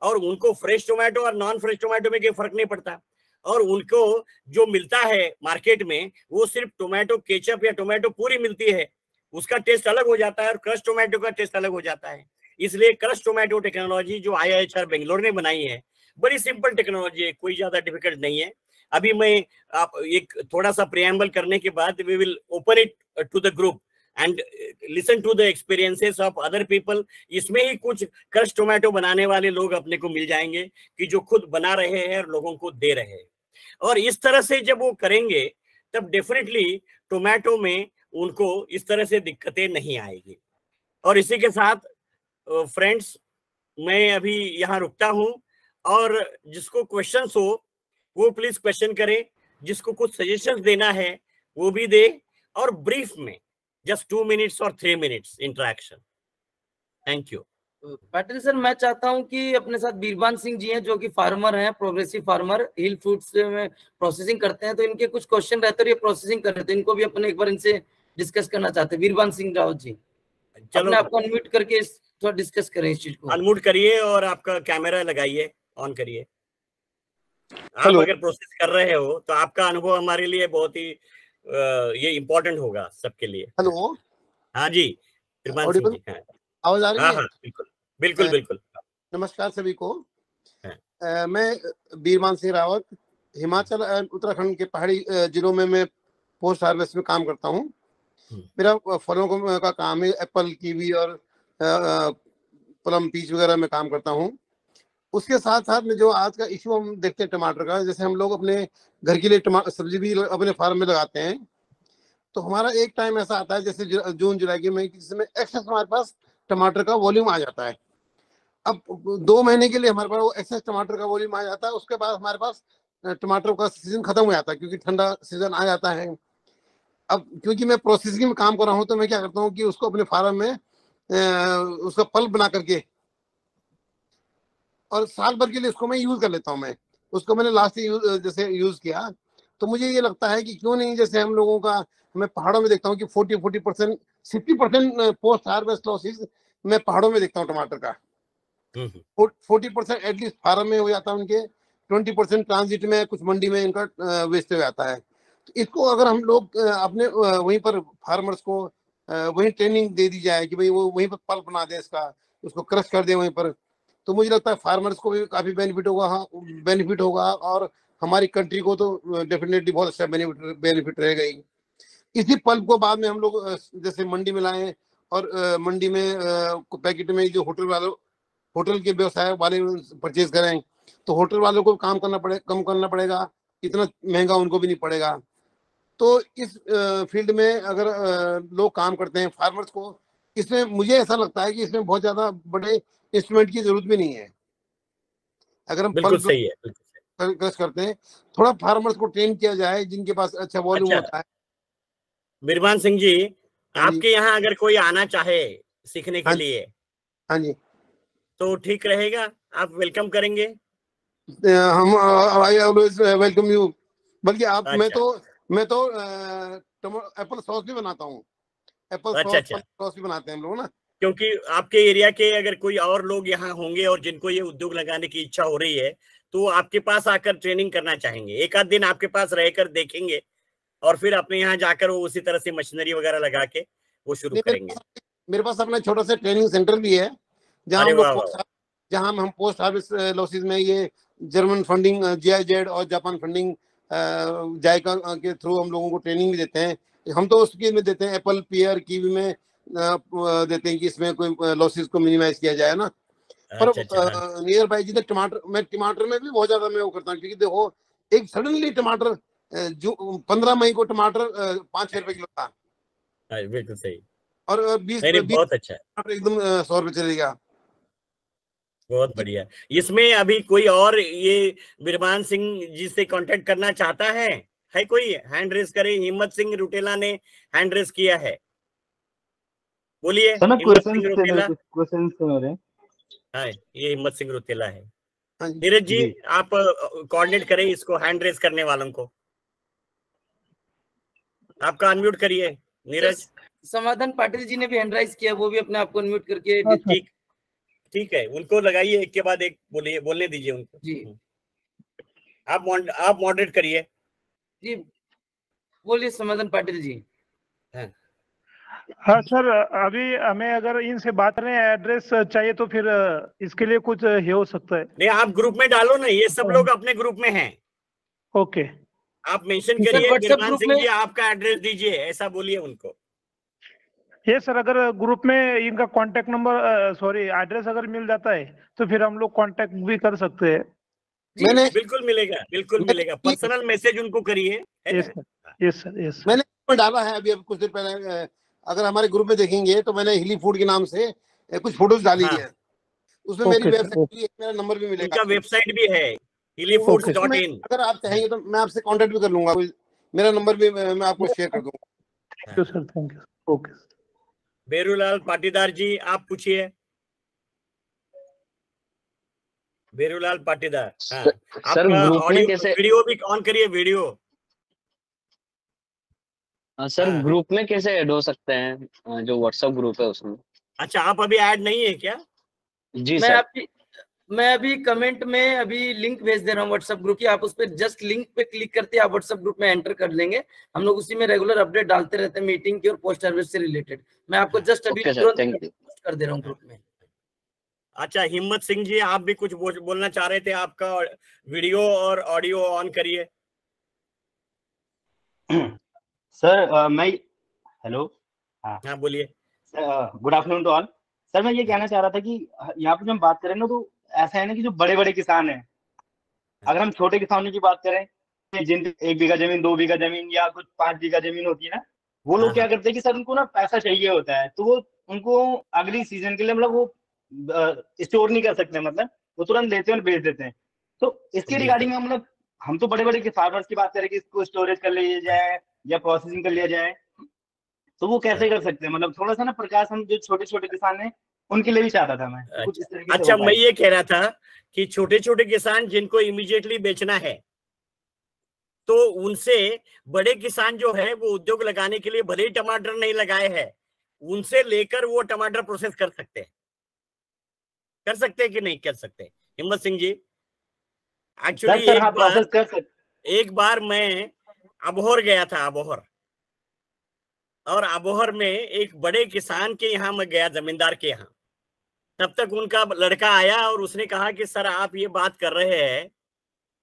S1: और उनको फ्रेश टोमेटो और नॉन फ्रेश टोमेटो में कोई फर्क नहीं पड़ता। और उनको जो मिलता है मार्केट में वो सिर्फ टोमेटो केचप या टोमेटो पूरी मिलती है, उसका टेस्ट अलग हो जाता है और क्रश टोमेटो का टेस्ट अलग हो जाता है। इसलिए क्रश टोमेटो टेक्नोलॉजी जो IIHR बेंगलोर ने बनाई है, बड़ी सिंपल टेक्नोलॉजी है, कोई ज्यादा डिफिकल्ट नहीं है। अभी मैं आप एक थोड़ा सा प्रियम्बल करने के बाद we will open it to the group and listen to the experiences of other people. इसमें ही कुछ क्रश टोमेटो बनाने वाले लोग अपने को मिल जाएंगे कि जो खुद बना रहे हैं और लोगों को दे रहे हैं। और इस तरह से जब वो करेंगे तब डेफिनेटली टोमेटो में उनको इस तरह से दिक्कतें नहीं आएगी। और इसी के साथ फ्रेंड्स मैं अभी यहाँ रुकता हूँ, और जिसको क्वेश्चंस हो वो प्लीज क्वेश्चन करे, जिसको कुछ सजेशंस देना है वो भी दे, और ब्रीफ में जस्ट 2 मिनट्स और 3 minutes interaction. Thank you.
S2: Patil sir, मैं चाहता हूं कि अपने साथ बीरबान सिंह जी हैं जो कि फार्मर हैं, प्रोग्रेसिव फार्मर, हिल फूड्स में प्रोसेसिंग करते हैं, तो इनके कुछ क्वेश्चन रहते हैं, ये प्रोसेसिंग कर रहे थे, इनको भी अपने एक बार इनसे डिस्कस करना चाहते हैं। बीरबान सिंह रावत जी,
S1: चलो
S2: आपको अनम्यूट करके थोड़ा डिस्कस करें इस चीज को।
S1: अनम्यूट करिए और आपका कैमरा लगाइए, ऑन करिए। आप अगर प्रोसेस कर रहे हो तो आपका अनुभव हमारे लिए बहुत ही ये इम्पोर्टेंट होगा सबके लिए।
S4: हेलो,
S1: हाँ जी, बीरबान सिंह जी,
S4: आवाज आ रही है?
S1: हाँ, बिल्कुल बिल्कुल बिल्कुल।
S4: नमस्कार सभी को। मैं बीरबान सिंह रावत, हिमाचल और उत्तराखंड के पहाड़ी जिलों में मैं पोस्ट हार्वेस्ट में काम करता हूँ। मेरा फलों का काम है, एप्पल, कीवी और प्लम, पीच वगैरह में काम करता हूँ। उसके साथ साथ में जो आज का इशू हम देखते हैं टमाटर का, जैसे हम लोग अपने घर के लिए सब्जी भी अपने फार्म में लगाते हैं, तो हमारा एक टाइम ऐसा आता है जैसे जून जुलाई के मई, जिसमें एक्सेस हमारे पास टमाटर का वॉल्यूम आ जाता है। अब 2 महीने के लिए हमारे पास वो एक्सेस टमाटर का वॉल्यूम आ जाता है। उसके बाद हमारे पास टमाटर का सीजन खत्म हो जाता है, क्योंकि ठंडा सीजन आ जाता है। अब क्योंकि मैं प्रोसेसिंग में काम कर रहा हूँ, तो मैं क्या करता हूँ कि उसको अपने फार्म में उसका पल्प बना करके और साल भर के लिए उसको मैं यूज कर लेता हूँ। मैं उसको मैंने लास्ट जैसे यूज किया, तो मुझे ये लगता है कि क्यों नहीं, जैसे हम लोगों का, मैं पहाड़ों में देखता हूँ कि 40% 60% पोस्ट हार्वेस्ट लॉसेस मैं पहाड़ों में देखता हूँ टमाटर का। 40% एटलीस्ट फार्म में हो जाता है उनके, 20% ट्रांजिट में, कुछ मंडी में इनका वेस्ट हो जाता है। तो इसको अगर हम लोग अपने वहीं पर फार्मर्स को वहीं ट्रेनिंग दे दी जाए कि भाई वो वहीं पर पल्प बना दे इसका, उसको क्रश कर दे वहीं पर, तो मुझे लगता है फार्मर्स को भी काफी बेनिफिट होगा। हाँ, बेनिफिट होगा, और हमारी कंट्री को तो डेफिनेटली बहुत अच्छा बेनिफिट रहेगा ही। इसी पल्प को बाद में हम लोग जैसे मंडी में लाएं, और मंडी में पैकेट में जो होटल के व्यवसाय वाले परचेज करें, तो होटल वालों को कम करना पड़ेगा, इतना महंगा उनको भी नहीं पड़ेगा। तो इस फील्ड में अगर लोग काम करते हैं, फार्मर्स को, इसमें मुझे ऐसा लगता है कि इसमें बहुत ज्यादा बड़े इंस्ट्रूमेंट की जरूरत भी नहीं है। अगर हम
S1: बिल्कुल सही है,
S4: क्रश करते हैं, थोड़ा फार्मर्स को ट्रेन किया जाए जिनके पास अच्छा वॉल्यूम होता है।
S1: बीरबान सिंह जी, आपके यहाँ अगर कोई आना चाहे सीखने के लिए,
S4: हाँ जी,
S1: तो ठीक रहेगा, आप वेलकम करेंगे?
S4: हम आई ऑलवेज वेलकम यू। बल्कि आप
S1: अच्छा।
S4: मैं तो एप्पल सॉस भी बनाता हूँ। एप्पल सॉस भी बनाते हैं हम लोग ना,
S1: क्योंकि आपके एरिया के अगर कोई और लोग यहाँ होंगे और जिनको ये उद्योग लगाने की इच्छा हो रही है, तो आपके पास आकर ट्रेनिंग करना चाहेंगे, एक आध दिन आपके पास रहकर देखेंगे, और फिर अपने यहाँ जाकर वो उसी तरह से मशीनरी वगैरह लगा के वो शुरू करेंगे।
S4: मेरे पास अपना छोटा सा ट्रेनिंग सेंटर भी है, जहाँ हम पोस्ट हार्वेस्ट लॉसेस में ये जर्मन फंडिंग, GIZ और जापान फंडिंग, जायका के थ्रू हम लोगों को ट्रेनिंग भी देते हैं। हम तो उसके में देते हैं, एप्पल, पियर, कीवी में देते हैं कि इसमें कोई लॉसेस को मिनिमाइज किया जाए ना। पर नियर बाय जितने टमाटर में भी बहुत ज्यादा मैं वो करता हूँ, क्योंकि देखो एक सडनली टमाटर जो 15 मई को टमाटर 5-6 रुपए किलो था,
S1: बिल्कुल सही,
S4: और 20
S1: बहुत अच्छा
S4: एकदम 100 रुपए चलेगा।
S1: बहुत बढ़िया। इसमें अभी कोई और ये बीरबान सिंह जी से कांटेक्ट करना चाहता है कोई? हैंड रेस करे। हिम्मत सिंह रुटेला ने हैंड रेस किया है, बोलिए। हिम्मत सिंह रुतेला, हाँ, ये हिम्मत सिंह रुतेला है। नीरज जी, आप कोऑर्डिनेट करें इसको, हैंड रेस करने वालों को। आपका अनम्यूट करिए नीरज।
S2: समाधान पाटिल जी ने भी हैंड राइज किया, वो भी अपने आप को अनम्यूट करके।
S1: ठीक है, उनको लगाइए, एक के बाद एक बोलने दीजिए उनको
S2: जी।
S1: आप मॉडरेट करिए
S2: जी, बोलिए समाधान पाटिल जी।
S5: हाँ सर, अभी हमें अगर इनसे बात करें एड्रेस चाहिए तो फिर इसके लिए कुछ ये हो सकता है?
S1: नहीं, आप ग्रुप में डालो ना, ये सब लोग अपने ग्रुप में हैं।
S5: ओके,
S1: आप मेंशन करिए बिरमान सिंह जी आपका एड्रेस दीजिए, ऐसा बोलिए उनको। ये
S5: सर, अगर ग्रुप में इनका कांटेक्ट नंबर सॉरी एड्रेस अगर मिल जाता है तो फिर हम लोग कांटेक्ट भी कर सकते हैं।
S1: मैंने बिल्कुल मिलेगा, पर्सनल मैसेज उनको करिए।
S5: Yes sir.
S4: मैंने डाला है अभी कुछ देर पहले, अगर हमारे ग्रुप में देखेंगे तो मैंने हिली फूड के नाम से कुछ फोटोज डाली है, उसमें मेरी वेबसाइट भी है, मेरा नंबर भी मिलेगा।
S1: उनका वेबसाइट भी है hillyfoods.in।
S4: अगर आप चाहेंगे तो मैं आपसे कांटेक्ट भी कर लूंगा, मेरा नंबर भी मैं आपको शेयर कर दूंगा।
S5: Sir, thank you. Okay.
S1: Berulal Patidar ji आप पूछिए। बेरूलाल पाटीदार। हाँ,
S6: सर ग्रुप में कैसे
S1: वीडियो भी ऑन करिए, वीडियो।
S6: सर ग्रुप में कैसे ऐड हो सकते हैं, जो व्हाट्सएप ग्रुप है उसमें?
S1: अच्छा, आप अभी ऐड नहीं है क्या?
S6: जी सर,
S2: मैं अभी कमेंट में अभी लिंक भेज दे रहा हूँ व्हाट्सएप ग्रुप की, आप उस पर जस्ट लिंक पे क्लिक करते आप व्हाट्सएप ग्रुप में एंटर कर लेंगे। हम लोग उसी में रेगुलर अपडेट डालते रहते हैं मीटिंग की और पोस्ट हार्वेस्ट से रिलेटेड। मैं आपको जस्ट अभी पोस्ट कर दे रहा हूँ ग्रुप में।
S1: अच्छा, हिम्मत सिंह जी आप भी कुछ बोलना चाह रहे थे, आपका वीडियो और ऑडियो ऑन करिए।
S7: सर मैं हेलो।
S1: हाँ बोलिए।
S7: Good afternoon to all. Sir मैं ये कहना चाह रहा था कि यहाँ पे जब हम बात करें ना, तो ऐसा है ना कि जो बड़े बड़े किसान हैं, अगर हम छोटे किसानों की बात करें जिनकी 1 बीघा जमीन, 2 बीघा जमीन या कुछ 5 बीघा जमीन होती है ना, वो लोग क्या करते हैं कि सर उनको ना पैसा चाहिए होता है, तो वो उनको अगली सीजन के लिए मतलब वो स्टोर नहीं कर सकते, मतलब वो तुरंत लेते हैं और बेच देते हैं। तो इसके रिगार्डिंग में मतलब हम तो बड़े बड़े फार्मर्स की बात करें कि इसको स्टोरेज कर लिया जाए या प्रोसेसिंग कर लिया जाए, तो वो कैसे कर सकते हैं? मतलब थोड़ा सा ना प्रकाश, हम जो छोटे छोटे किसान हैं उनके लिए भी चाहता था मैं कुछ इस तरीके से।
S1: अच्छा, मैं ये कह रहा था कि छोटे छोटे किसान जिनको इमीडिएटली बेचना है, तो उनसे बड़े किसान जो है वो उद्योग लगाने के लिए भले ही टमाटर नहीं लगाए हैं, उनसे लेकर वो टमाटर प्रोसेस कर सकते हैं कि नहीं कर सकते? हिम्मत सिंह जी, एक्चुअली एक बार मैं अबोहर गया था, और अबोहर में एक बड़े किसान के यहाँ मैं गया, जमींदार के यहाँ। तब तक उनका लड़का आया और उसने कहा कि सर आप ये बात कर रहे हैं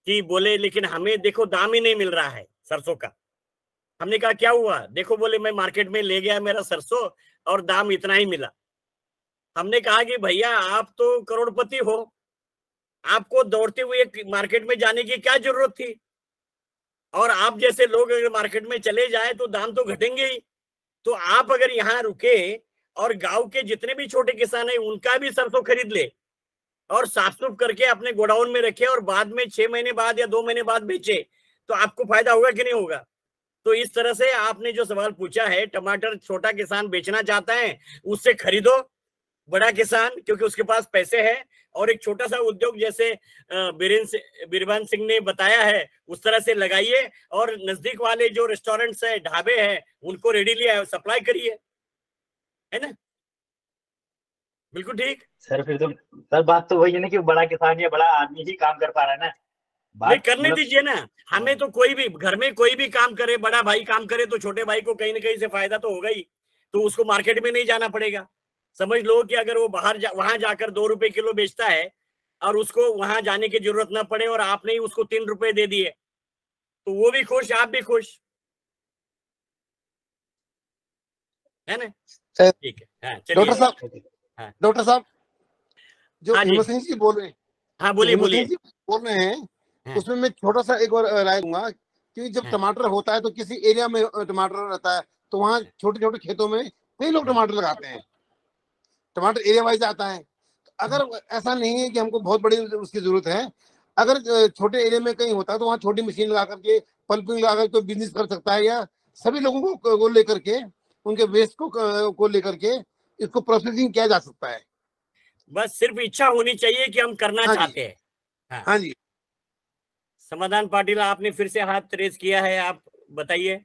S1: कि बोले लेकिन हमें देखो दाम ही नहीं मिल रहा है सरसों का। हमने कहा क्या हुआ? देखो बोले मैं मार्केट में ले गया मेरा सरसों और दाम इतना ही मिला। हमने कहा कि भैया आप तो करोड़पति हो, आपको दौड़ते हुए मार्केट में जाने की क्या जरूरत थी? और आप जैसे लोग अगर मार्केट में चले जाए तो दाम तो घटेंगे ही। तो आप अगर यहाँ रुके और गांव के जितने भी छोटे किसान हैं उनका भी सरसों खरीद ले और साफ सुफ करके अपने गोडाउन में रखे और बाद में 6 महीने बाद या 2 महीने बाद बेचे, तो आपको फायदा होगा कि नहीं होगा? तो इस तरह से आपने जो सवाल पूछा है, टमाटर छोटा किसान बेचना चाहता है उससे खरीदो, बड़ा किसान क्योंकि उसके पास पैसे हैं और एक छोटा सा उद्योग जैसे बिरमान सिंह ने बताया है उस तरह से लगाइए, और नजदीक वाले जो रेस्टोरेंट्स है, ढाबे हैं, उनको रेडीली सप्लाई करिए, है ना? बिल्कुल ठीक
S7: सर। फिर तो सर बात तो वही है ना कि बड़ा किसान या बड़ा आदमी ही काम कर पा रहा है ना,
S1: बात करने दीजिए ना। हमें तो कोई भी घर में कोई भी काम करे, बड़ा भाई काम करे तो छोटे भाई को कहीं ना कहीं से फायदा तो होगा ही, तो उसको मार्केट में नहीं जाना पड़ेगा। समझ लो कि अगर वो वहां जाकर 2 रुपए किलो बेचता है और उसको वहां जाने की जरूरत ना पड़े और आपने ही उसको 3 रुपए दे दिए, तो वो भी खुश, आप भी खुश, है ना? ठीक है।
S4: डॉक्टर साहब जो हिम्मत सिंह जी बोल रहे हैं,
S1: हाँ बोलिए
S4: बोल रहे हैं, उसमें मैं छोटा सा एक और राय दूंगा कि जब टमाटर होता है तो किसी एरिया में टमाटर रहता है, तो वहाँ छोटे छोटे खेतों में कई लोग टमाटर लगाते हैं, टमाटर एरिया वाइज आता है। तो अगर ऐसा नहीं है कि हमको बहुत बड़ी उसकी जरूरत है, अगर छोटे एरिया में कहीं होता है तो वहाँ छोटी मशीन लगा करके, पल्पिंग लगा करके बिजनेस कर सकता है, या सभी लोगों को लेकर के, उनके वेस्ट को लेकर के इसको प्रोसेसिंग किया जा सकता है।
S1: बस सिर्फ इच्छा होनी चाहिए कि हम करना चाहते हैं।
S4: हाँ जी।
S1: समाधान पाटिल आपने फिर से हाथ रेज किया है, आप बताइए।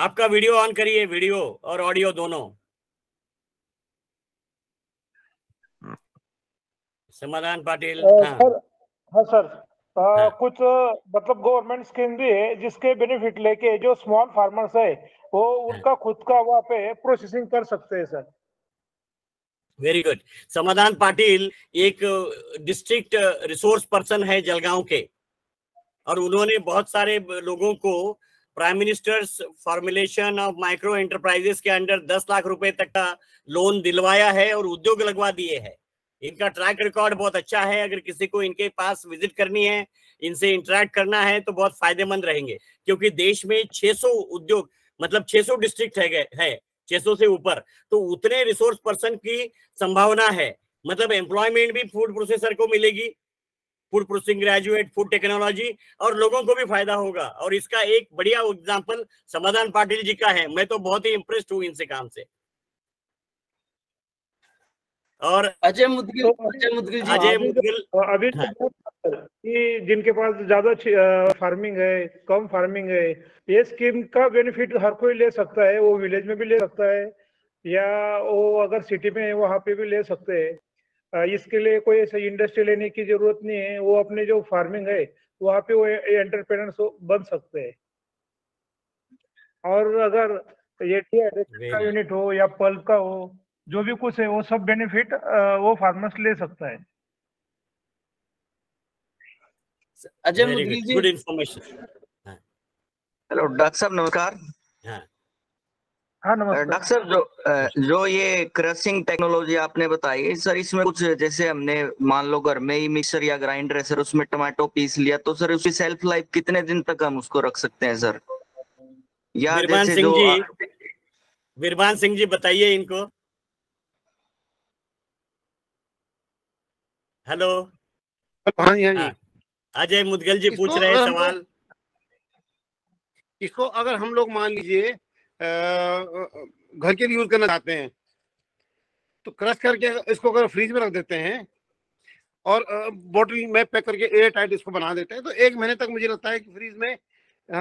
S1: आपका वीडियो ऑन करिए, वीडियो और ऑडियो दोनों। समाधान पाटिल। हाँ
S5: सर, हाँ सर,
S1: हाँ।
S5: कुछ मतलब गवर्नमेंट स्कीम भी है जिसके बेनिफिट लेके जो स्मॉल फार्मर्स है वो उनका खुद का वहाँ पे प्रोसेसिंग कर सकते हैं सर।
S1: Very good. समाधान पाटिल एक डिस्ट्रिक्ट रिसोर्स पर्सन है जलगांव के, और उन्होंने बहुत सारे लोगों को prime ministers formulation of micro enterprises के अंडर 10 लाख रुपए तक का लोन दिलवाया है और उद्योग लगवा दिए हैं। इनका ट्रैक रिकॉर्ड बहुत अच्छा है। अगर किसी को इनके पास विजिट करनी है, इनसे इंटरेक्ट करना है, तो बहुत फायदेमंद रहेंगे, क्योंकि देश में 600 उद्योग मतलब 600 डिस्ट्रिक्ट है 600 से ऊपर, तो उतने रिसोर्स पर्सन की संभावना है। मतलब एम्प्लॉयमेंट भी फूड प्रोसेसर को मिलेगी, food processing graduate, food technology, और लोगों को भी फायदा होगा। और इसका एक बढ़िया एग्जांपल समाधान पाटिल जी का है। मैं तो बहुत ही इम्प्रेस्ड हूँ इनसे काम से। और
S2: अजय मुदगिल जी।
S1: अजय मुदगिल।
S5: अभी
S1: हाँ।
S5: कि जिनके पास ज्यादा फार्मिंग है, कम फार्मिंग है, ये स्कीम का बेनिफिट हर कोई ले सकता है। वो विलेज में भी ले सकता है या वो अगर सिटी में है वहाँ पे भी ले सकते हैं। इसके लिए कोई ऐसा इंडस्ट्री लेने की जरूरत नहीं है। वो अपने जो फार्मिंग है वहाँ पे वो एंटरप्रेन्योर्स बन सकते हैं। और अगर ये का यूनिट हो या पल्प का हो, जो भी कुछ है वो सब बेनिफिट वो फार्मर्स ले सकता है।
S2: Ajay Mudgil ji.
S1: Good information.
S8: Hello doctor साहब, नमस्कार।
S1: हाँ
S5: हाँ नमस्कार
S8: डॉक्टर साहब, जो ये क्रशिंग टेक्नोलॉजी आपने बताई सर, इसमें कुछ जैसे हमने मान लो घर में ही मिक्सर या ग्राइंडर है सर, उसमें टमाटो पीस लिया, तो सर उसकी सेल्फ लाइफ कितने दिन तक हम उसको रख सकते हैं सर? या
S1: बिरबान
S8: जैसे
S1: सिंह
S8: जो
S1: जी, बिरबान सिंह जी बताइए इनको। हेलो।
S4: हाँ जी, हाँ जी।
S1: अजय मुदगल जी पूछ रहे हैं सवाल।
S4: इसको अगर हम लोग मान लीजिए घर के लिए यूज करना चाहते हैं, तो क्रश करके इसको अगर फ्रीज में रख देते हैं और बोतल में पैक करके एयर टाइट इसको बना देते हैं, तो 1 महीने तक मुझे लगता है कि फ्रीज में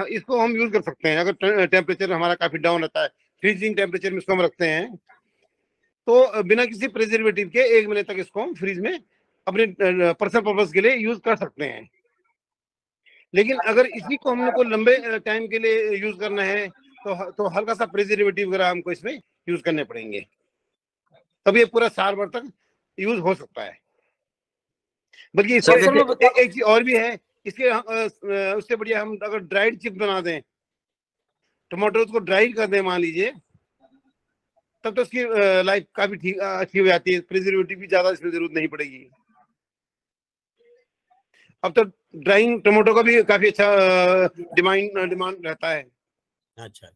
S4: इसको हम यूज कर सकते हैं। अगर टेम्परेचर हमारा काफी डाउन रहता है, फ्रीजिंग टेम्परेचर में इसको हम रखते हैं, तो बिना किसी प्रिजर्वेटिव के 1 महीने तक इसको हम फ्रीज में अपने पर्सनल पर्पज के लिए यूज कर सकते हैं। लेकिन अगर इसी को हम लोग को लंबे टाइम के लिए यूज करना है, तो हल्का सा प्रिजर्वेटिव वगैरह हमको इसमें यूज करने पड़ेंगे, तब ये पूरा साल भर तक यूज हो सकता है। बल्कि इससे एक चीज और भी है, इसके उससे बढ़िया हम अगर ड्राइड चिप्स बना दें, टमाटो को ड्राई कर दें मान लीजिए, तब तो उसकी लाइफ काफी ठीक अच्छी हो जाती है। प्रिजर्वेटिव भी ज्यादा इसमें जरूरत नहीं पड़ेगी। अब तो ड्राइंग टमाटो का भी काफी अच्छा डिमांड रहता है।
S1: अच्छा,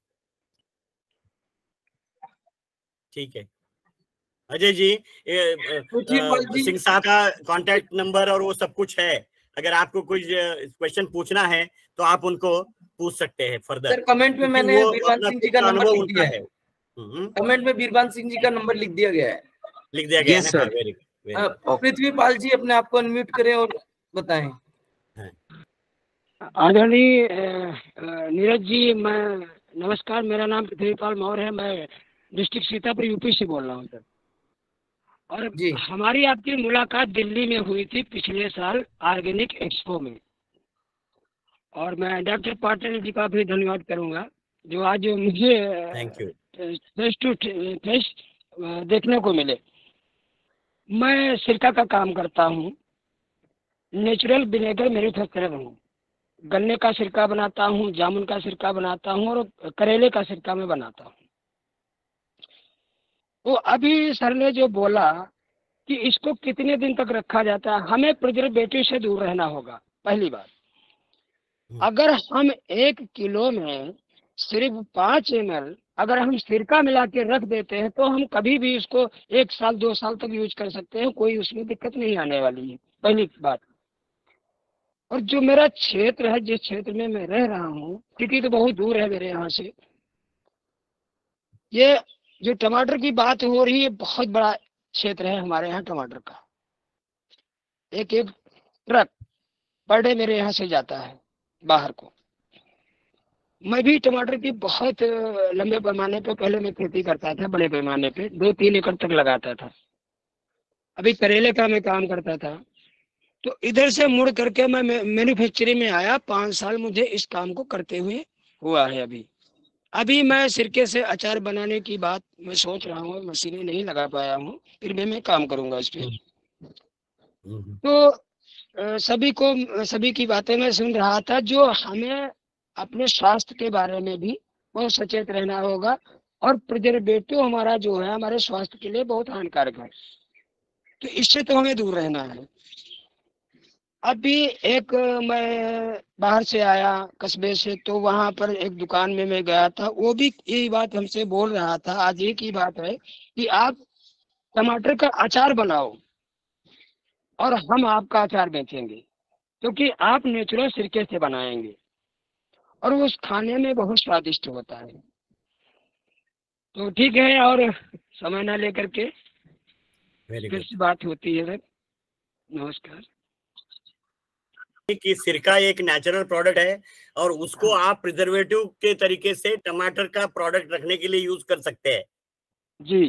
S1: ठीक है। अजय जी, सिंह साहब का कांटेक्ट नंबर और वो सब कुछ है। अगर आपको कुछ क्वेश्चन पूछना है तो आप उनको पूछ सकते हैं फर्दर।
S2: सर कमेंट में मैंने बीरबान सिंह जी का नंबर लिख दिया है। कमेंट में बीरबान सिंह जी का नंबर लिख दिया गया है।
S1: लिख दिया गया है ना? Very good.
S2: पृथ्वी पाल जी अपने आप को अनम्यूट करें और बताएं।
S9: आदरणीय नीरज जी, मैं नमस्कार, मेरा नाम पृथ्वीपाल मौर्य है। मैं डिस्ट्रिक्ट सीतापुर यूपी से बोल रहा हूँ सर। और हमारी आपकी मुलाकात दिल्ली में हुई थी पिछले साल ऑर्गेनिक एक्सपो में, और मैं डॉक्टर पाटिल जी का भी धन्यवाद करूँगा जो आज मुझे फेस टू फेस देखने को मिले। मैं सिरका का काम करता हूँ, नेचुरल विनेगर मैन्युफैक्चरर हूँ। गन्ने का सिरका बनाता हूँ, जामुन का सिरका बनाता हूँ और करेले का सिरका मैं बनाता हूँ। तो अभी सर ने जो बोला कि इसको कितने दिन तक रखा जाता है, हमें प्रिजर्वेटिव से दूर रहना होगा। पहली बात, अगर हम 1 किलो में सिर्फ 5 ml अगर हम सिरका मिला के रख देते हैं तो हम कभी भी इसको 1 साल 2 साल तक यूज कर सकते हैं, कोई उसमें दिक्कत नहीं आने वाली है, पहली बात। और जो मेरा क्षेत्र है, जिस क्षेत्र में मैं रह रहा हूँ, सिटी तो बहुत दूर है मेरे यहाँ से, ये जो टमाटर की बात हो रही है, बहुत बड़ा क्षेत्र है हमारे यहाँ टमाटर का। एक ट्रक पर डे मेरे यहाँ से जाता है बाहर को। मैं भी टमाटर की बहुत लंबे पैमाने पे पहले मैं खेती करता था, बड़े पैमाने पे 2-3 एकड़ तक लगाता था। अभी करेले का मैं काम करता था। तो इधर से मुड़ करके मैं मैन्युफैक्चरिंग में आया। 5 साल मुझे इस काम को करते हुए हुआ है। अभी मैं सिरके से अचार बनाने की बात मैं सोच रहा हूँ, मशीनें नहीं लगा पाया हूँ, फिर भी मैं काम करूंगा इस पे। तो सभी की बातें मैं सुन रहा था। जो हमें अपने स्वास्थ्य के बारे में भी बहुत सचेत रहना होगा, और प्रिजर्वेटिव हमारा जो है हमारे स्वास्थ्य के लिए बहुत हानिकारक है, तो इससे तो हमें दूर रहना है। अभी एक मैं बाहर से आया कस्बे से, तो वहां पर एक दुकान में मैं गया था, वो भी यही बात हमसे बोल रहा था। आज एक ही बात है कि आप टमाटर का अचार बनाओ और हम आपका अचार बेचेंगे, क्योंकि आप नेचुरल सिरके से बनाएंगे और उस खाने में बहुत स्वादिष्ट होता है। तो ठीक है, और समय ना लेकर के फिर से बात होती है। नमस्कार।
S1: कि सिरका एक नेचुरल प्रोडक्ट है और उसको आप प्रिजर्वेटिव के तरीके से टमाटर का प्रोडक्ट रखने के लिए यूज कर सकते हैं।
S9: जी,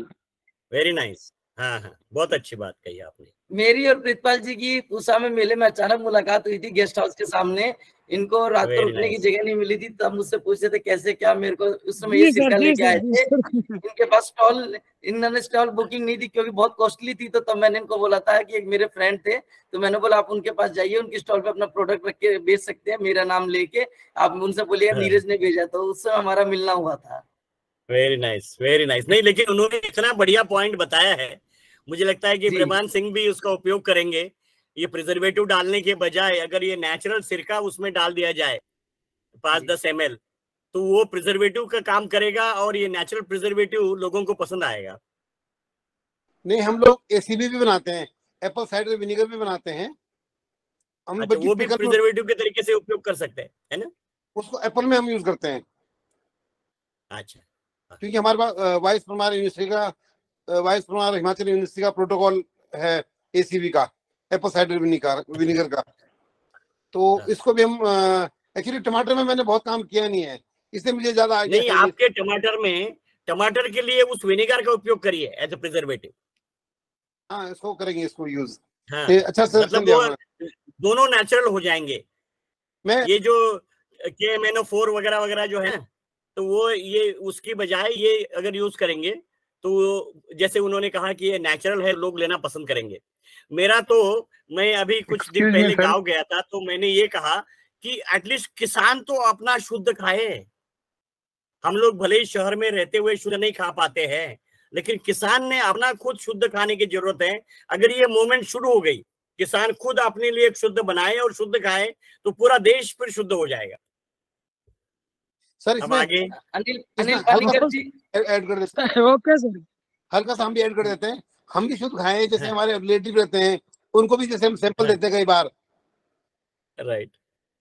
S1: वेरी नाइस। हाँ हाँ, बहुत अच्छी बात कही आपने।
S2: मेरी और प्रीतपाल जी की पूसा में मेले में अचानक मुलाकात हुई थी गेस्ट हाउस के सामने। इनको रात को रुकने की जगह नहीं मिली थी, तब मुझसे पूछते थे कैसे क्या। मेरे को उस समय ये सिरका लेके आए थे। इनके पास स्टॉल, इन्होंने स्टॉल बुकिंग नहीं थी क्योंकि बहुत कॉस्टली थी, तो तब मैंने इनको बोला था कि एक मेरे फ्रेंड थे, तो मैंने बोला आप उनके पास जाइए, उनकी स्टॉल पे अपना प्रोडक्ट रख के बेच सकते हैं, मेरा नाम लेके आप उनसे बोलिए नीरज ने भेजा। तो उस समय हमारा मिलना हुआ था।
S1: Very nice, very nice. नहीं, लेकिन उन्होंने इतना बढ़िया पॉइंट बताया है, मुझे लगता है कि ब्रह्मांड सिंह भी उसका उपयोग करेंगे। ये प्रिजर्वेटिव डालने के बजाय अगर ये नेचुरल सिरका उसमें डाल दिया जाए 5-10 ml, तो वो प्रिजर्वेटिव का काम करेगा और ये नेचुरल प्रिजर्वेटिव लोगों को पसंद आएगा।
S4: नहीं, हम लोग एसीबी भी बनाते हैं, एप्पल साइडर विनेगर भी बनाते हैं हम।
S1: अच्छा, वो भी प्रिजर्वेटिव के तरीके से उपयोग कर सकते हैं, है ना?
S4: उसको एप्पल में हम यूज करते हैं।
S1: अच्छा,
S4: क्योंकि हमारे पास वाइस परमार यूनिवर्सिटी का, वाइस परमार हिमाचल यूनिवर्सिटी का प्रोटोकॉल है एसीबी का, एप्पल साइडर विनेगर का। तो इसको भी हम एक्चुअली टमाटर में मैंने बहुत काम किया नहीं है, इसलिए मुझे ज्यादा आइडिया
S1: नहीं। आपके टमाटर में, टमाटर के लिए उस विनेगर का उपयोग करिए एज ए प्रिजर्वेटिव।
S4: हाँ, इसको करेंगे, इसको यूज।
S1: हाँ,
S4: अच्छा सर,
S1: मतलब वो दोनों नेचुरल हो जाएंगे। ये जो KMNO4 वगैरह वगैरह जो है, तो वो ये उसकी बजाय ये अगर यूज करेंगे तो जैसे उन्होंने कहा कि ये नेचुरल है, लोग लेना पसंद करेंगे। मेरा तो, मैं अभी कुछ दिन पहले गांव गया था, तो मैंने ये कहा कि एटलीस्ट किसान तो अपना शुद्ध खाए। हम लोग भले ही शहर में रहते हुए शुद्ध नहीं खा पाते हैं, लेकिन किसान ने अपना खुद शुद्ध खाने की जरूरत है। अगर ये मूवमेंट शुरू हो गई, किसान खुद अपने लिए शुद्ध बनाए और शुद्ध खाए, तो पूरा देश फिर शुद्ध हो जाएगा।
S4: सर
S1: अब आगे
S2: अनिल पानीकर जी
S4: ऐड कर देते हैं।
S9: ओके सर,
S4: हल्का सा हम भी ऐड कर देते हैं। हम भी शुद्ध खाएं, जैसे हमारे रिलेटिव रहते हैं, उनको भी जैसे हम सैंपल देते हैं कई बार,
S1: राइट,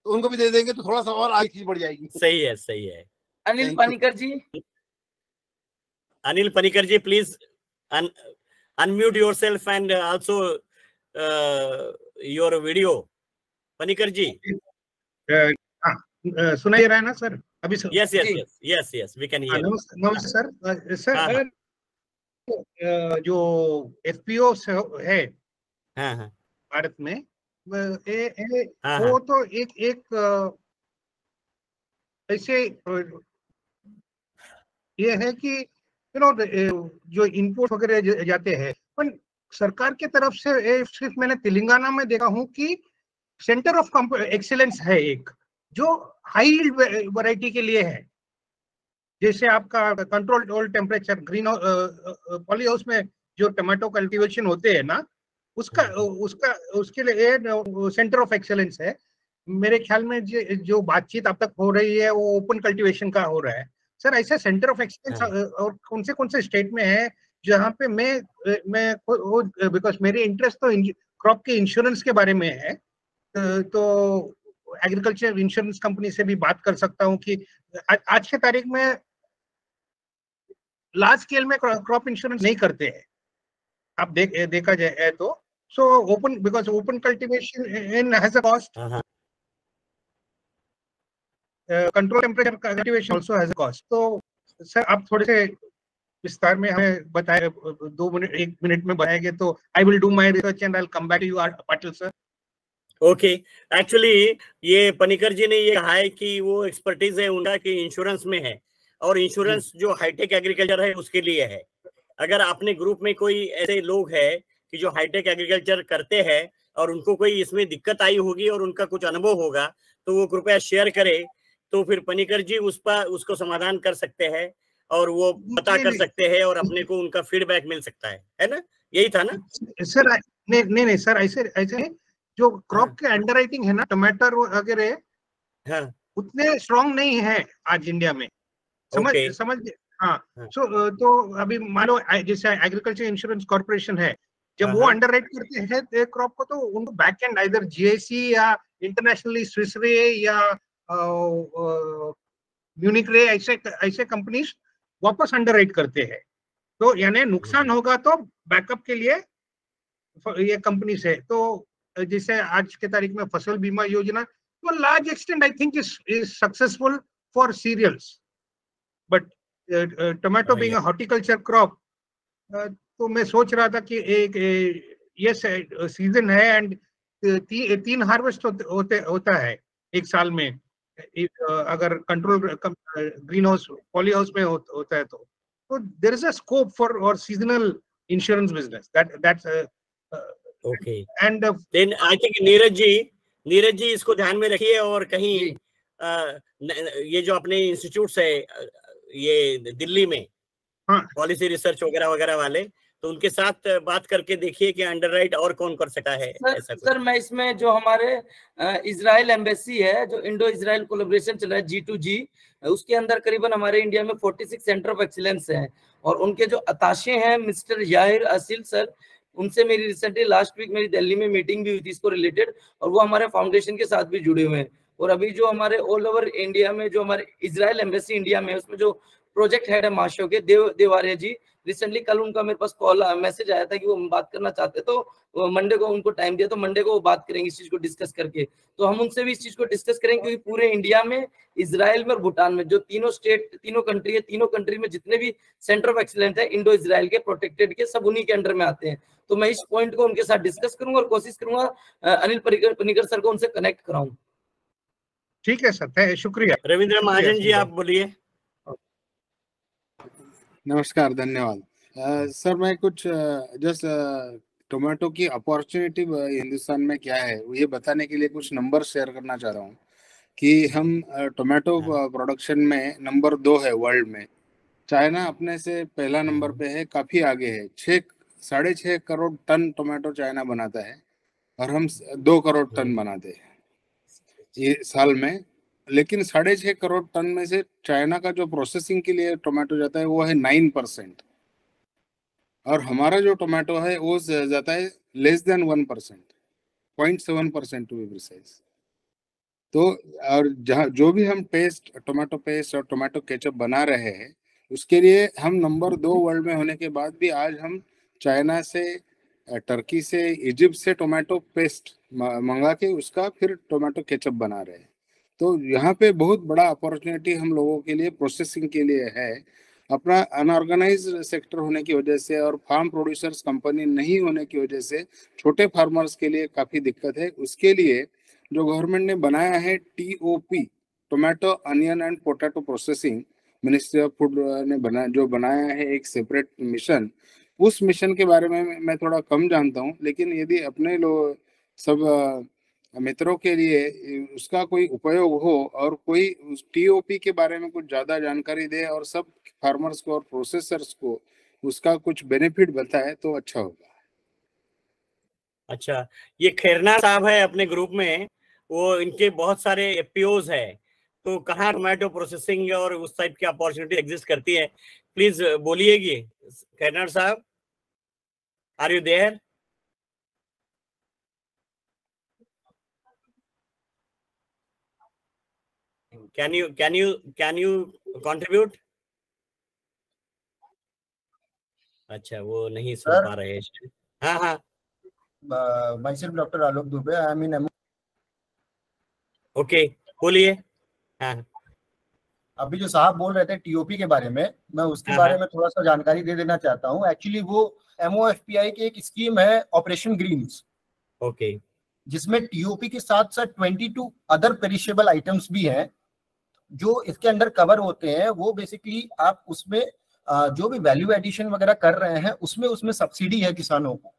S4: तो उनको भी दे देंगे तो थोड़ा सा और आगे चीज बढ़ जाएगी।
S1: सही है, सही है।
S2: Anil Panikar ji,
S1: Anil Panikar ji, please unmute yourself and also your video. Panikar ji,
S10: सुनाई रहा है ना सर अभी?
S1: yes, we can hear.
S10: नमस्कार सर। जो FPO है भारत में, वो तो एक ऐसे ये है कि जो इनपुट वगैरह जाते हैं, पर सरकार की तरफ से सिर्फ मैंने तेलंगाना में देखा हूँ कि सेंटर ऑफ एक्सीलेंस है एक, जो हाई वैरायटी के लिए है। जैसे आपका control temperature green poly house में जो टमाटो कल्टीवेशन होते हैं ना, उसके लिए सेंटर ऑफ एक्सीलेंस है। मेरे ख्याल में जो बातचीत अब तक हो रही है वो ओपन कल्टीवेशन का हो रहा है। सर, ऐसे सेंटर ऑफ एक्सीलेंस और कौन से स्टेट में है जहाँ पे मैं बिकॉज मेरी इंटरेस्ट तो क्रॉप के इंश्योरेंस के बारे में है, तो एग्रीकल्चर इंश्योरेंस कंपनी से भी बात कर सकता हूँ कि आज के तारीख में लार्ज स्केल में क्रॉप इंश्योरेंस नहीं करते हैं। आप देखा जाए तो so open, because open cultivation has a cost. Control temperature cultivation also has a cost. तो सर आप थोड़े से विस्तार में हमें बताए, 2 मिनट 1 मिनट में बताएंगे तो I will do my research and I will come back to you Patil sir.
S1: Okay, actually ये पनिकर जी ने ये कहा है कि वो एक्सपर्टीज है उनका कि इंश्योरेंस में है, और इंश्योरेंस जो हाईटेक एग्रीकल्चर है उसके लिए है। अगर अपने ग्रुप में कोई ऐसे लोग हैं कि जो हाईटेक एग्रीकल्चर करते हैं और उनको कोई इसमें दिक्कत आई होगी और उनका कुछ अनुभव होगा तो वो कृपया शेयर करे, तो फिर पनिकर जी उस पर उसको समाधान कर सकते हैं और वो पता कर सकते हैं और अपने को उनका फीडबैक मिल सकता है ना? यही था ना
S10: सर? नहीं सर, ऐसे जो क्रॉप के अंडरराइटिंग है ना, टमाटर वगैरह,
S1: हाँ,
S10: उतने स्ट्रॉन्ग नहीं है आज इंडिया में। समझ हाँ। तो अभी मान लो जैसे एग्रीकल्चर इंश्योरेंस कॉर्पोरेशन है, जब वो अंडरराइट करते हैं क्रॉप को, तो उनको बैक एंड आइदर जीआईसी या इंटरनेशनली स्विस रे या म्यूनिक रे, ऐसे कंपनीज वापस अंडरराइट करते हैं। तो यानी नुकसान होगा तो बैकअप के लिए ये कंपनी है। तो जैसे आज के तारीख में फसल बीमा योजना तो large extent I think is successful for cereals, but tomato being a horticulture crop, तो मैं सोच रहा था कि एक ये सीजन है एंड 3 हार्वेस्ट होता है एक साल में, अगर control green house poly house में होता है तो there is a scope for और seasonal insurance business that's
S1: okay.
S10: And
S1: then I think Neeraj ji इसको ध्यान में रखिए, और कहीं ये जो अपने इंस्टीट्यूट्स है ये दिल्ली में, पॉलिसी रिसर्च वगैरह वगैरह वाले, तो उनके साथ बात करके देखिए कि अंडरराइट और कौन कर सकता है ऐसा कुछ।
S2: सर मैं इसमें जो हमारे इजराइल एम्बेसी है, जो इंडो इजराइल कोलैबोरेशन चल रहा है G2G, उसके अंदर करीबन हमारे इंडिया में 46 सेंटर ऑफ एक्सीलेंस हैं, और उनके जो अताशे हैं मिस्टर याहिर असिल सर, उनसे मेरी रिसेंटली लास्ट वीक मेरी दिल्ली में मीटिंग भी हुई थी इसको रिलेटेड, और वो हमारे फाउंडेशन के साथ भी जुड़े हुए हैं। और अभी जो हमारे ऑल ओवर इंडिया में जो हमारे इजराइल एम्बेसी इंडिया में, उसमें जो प्रोजेक्ट हेड है माशो के देवारिया जी, रिसेंटली कल उनका मेरे पास कॉल मैसेज आया था कि वो बात करना चाहते, तो मंडे को उनको टाइम दिया, तो मंडे को वो बात करेंगे इस चीज को डिस्कस करके। तो हम उनसे भी इस चीज को डिस्कस करेंगे, क्योंकि पूरे इंडिया में, इजराइल में और भूटान में जो तीनों स्टेट, तीनों कंट्री है, तीनों कंट्री में जितने भी सेंटर ऑफ एक्सीलेंस है इंडो इजराइल के प्रोटेक्टेड के, सब उन्हीं के अंडर में आते हैं। तो मैं इस पॉइंट को उनके साथ डिस्कस करूंगा और कोशिश करूंगा अनिल पनिकर सर को उनसे कनेक्ट कराऊं।
S10: ठीक है सर, शुक्रिया।
S1: रविंद्र महाजन जी आप बोलिए।
S3: नमस्कार, धन्यवाद। सर मैं कुछ जस्ट टोमेटो की अपॉर्चुनिटी हिंदुस्तान में क्या है ये बताने के लिए कुछ नंबर शेयर करना चाह रहा हूँ कि हम टोमेटो प्रोडक्शन में नंबर 2 है वर्ल्ड में। चाइना अपने से पहला नंबर पे है, काफी आगे है। 6.5 करोड़ टन टोमेटो चाइना बनाता है और हम 2 करोड़ टन बनाते हैं ये साल में। लेकिन 6.5 करोड़ टन में से चाइना का जो प्रोसेसिंग के लिए टोमेटो जाता है वो है 9%, और हमारा जो टोमेटो है वो जाता है less than 1%, 0.7% to be precise. तो और जहाँ जो भी हम टोमेटो पेस्ट और टोमेटो केचप बना रहे हैं उसके लिए हम नंबर 2 वर्ल्ड में होने के बाद भी आज हम चाइना से, टर्की से, इजिप्ट से टोमेटो पेस्ट मंगा के उसका फिर टोमेटो केचप बना रहे हैं। तो यहाँ पे बहुत बड़ा अपॉर्चुनिटी हम लोगों के लिए प्रोसेसिंग के लिए है। अपना अनऑर्गेनाइज्ड सेक्टर होने की वजह से और फार्म प्रोड्यूसर्स कंपनी नहीं होने की वजह से छोटे फार्मर्स के लिए काफ़ी दिक्कत है। उसके लिए जो गवर्नमेंट ने बनाया है TOP, tomato onion and potato processing, ministry of food ने बनाया है एक सेपरेट मिशन। उस मिशन के बारे में मैं थोड़ा कम जानता हूँ, लेकिन यदि अपने लोग सब मित्रों के लिए उसका कोई उपयोग हो और कोई उस TOP के बारे में कुछ ज्यादा जानकारी दे और सब फार्मर्स को और प्रोसेसर्स को उसका कुछ बेनिफिट बताए तो अच्छा होगा।
S1: अच्छा, ये खैरना साहब है अपने ग्रुप में, वो इनके बहुत सारे FPOs है, तो कहाँ टोमेटो प्रोसेसिंग और उस टाइप की अपॉर्चुनिटी एग्जिस्ट करती है, प्लीज बोलिएगी। खैरना साहब, are you there? Can you contribute? अच्छा, वो नहीं सुन पा रहे हैं। हाँ।
S11: myself Dr. Alok Dubey, I am in
S1: okay, बोलिए। हाँ
S11: अभी जो साहब बोल रहे थे टीओपी के बारे में, मैं उसके बारे में थोड़ा सा जानकारी दे देना चाहता हूँ। एक्चुअली वो MOFPI की एक स्कीम है, ऑपरेशन ग्रीन्स,
S1: ओके,
S11: जिसमें टीओपी के साथ साथ 22 अदर पेरिशेबल आइटम्स भी हैं जो इसके अंडर कवर होते हैं। वो बेसिकली आप उसमें जो भी वैल्यू एडिशन वगैरह कर रहे हैं उसमें सब्सिडी है किसानों को।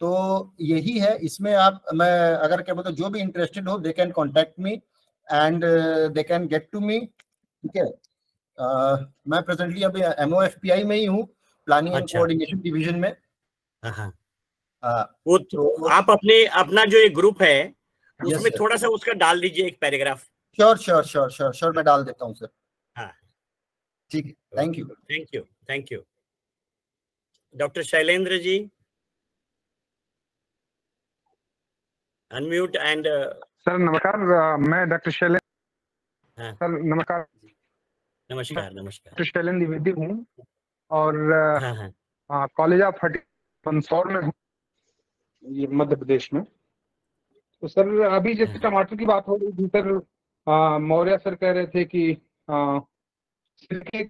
S11: तो यही है इसमें। आप, मैं अगर क्या बोलते, जो भी इंटरेस्टेड हो they can contact me and they can get to me. ठीक है, मैं प्रेजेंटली अभी MOFPI में ही हूँ, प्लानिंग एंड कोऑर्डिनेशन डिवीजन में।
S1: वो तो आप अपना जो एक ग्रुप है उसमें थोड़ा सा उसका डाल दीजिए एक पैराग्राफ।
S11: श्योर मैं डाल देता हूँ सर।
S1: हाँ
S11: ठीक है, thank
S1: you. Doctor Shailendra ji, unmute and.
S12: Sir नमस्कार, मैं डॉक्टर शैलेंद्र। सर नमस्कार। डॉक्टर शैलेंद्र द्विवेदी हूँ और कॉलेज ऑफ मंदसौर में हूँ, ये मध्य प्रदेश में। तो सर अभी जैसे टमाटर की बात हो रही थी सर, मौर्य सर कह रहे थे कि सिरके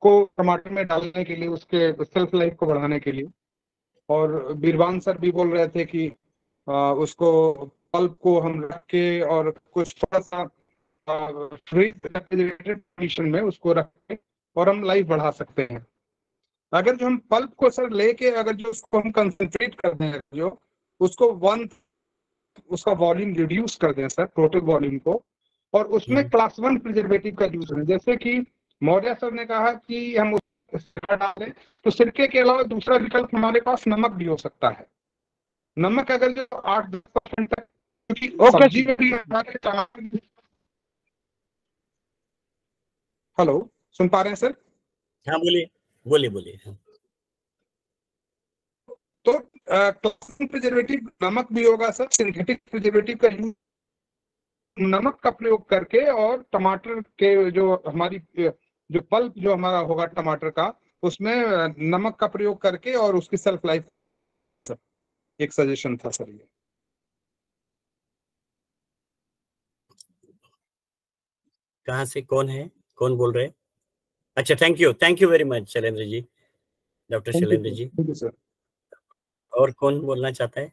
S12: को टमाटर में डालने के लिए, उसके सेल्फ लाइफ को बढ़ाने के लिए, और बीरबान सर भी बोल रहे थे कि उसको पल्प को हम रख के और कुछ थोड़ा सा कंडीशन में उसको रख के और हम लाइफ बढ़ा सकते हैं। अगर जो हम पल्प को सर लेके अगर जो उसको हम कंसंट्रेट कर दें, जो उसको उसका वॉल्यूम रिड्यूस कर दें सर, टोटल वॉल्यूम को, और उसमें क्लास 1 प्रिजर्वेटिव का यूज करें। जैसे कि मौर्य सर ने कहा कि हम सिरका डालें, तो सिरके के अलावा दूसरा विकल्प हमारे पास नमक भी हो सकता है। नमक अगर जो 8-10% तक, क्योंकि सब्जी में भी हमारे टमाटर। हेलो, सुन पा रहे हैं सर?
S1: हाँ बोलिए।
S12: तो प्रिजर्वेटिव नमक भी होगा सर, सिंथेटिक प्रिजर्वेटिव का यूज नमक का प्रयोग करके, और टमाटर के जो हमारी जो पल्प जो हमारा होगा टमाटर का, उसमें नमक का प्रयोग करके और उसकी सेल्फ लाइफ, एक सजेशन था सर ये।
S1: कहाँ से, कौन बोल रहे हैं? अच्छा, thank you very much Shailendra ji, doctor Shailendra ji.
S12: Sir
S1: और कौन बोलना चाहता है?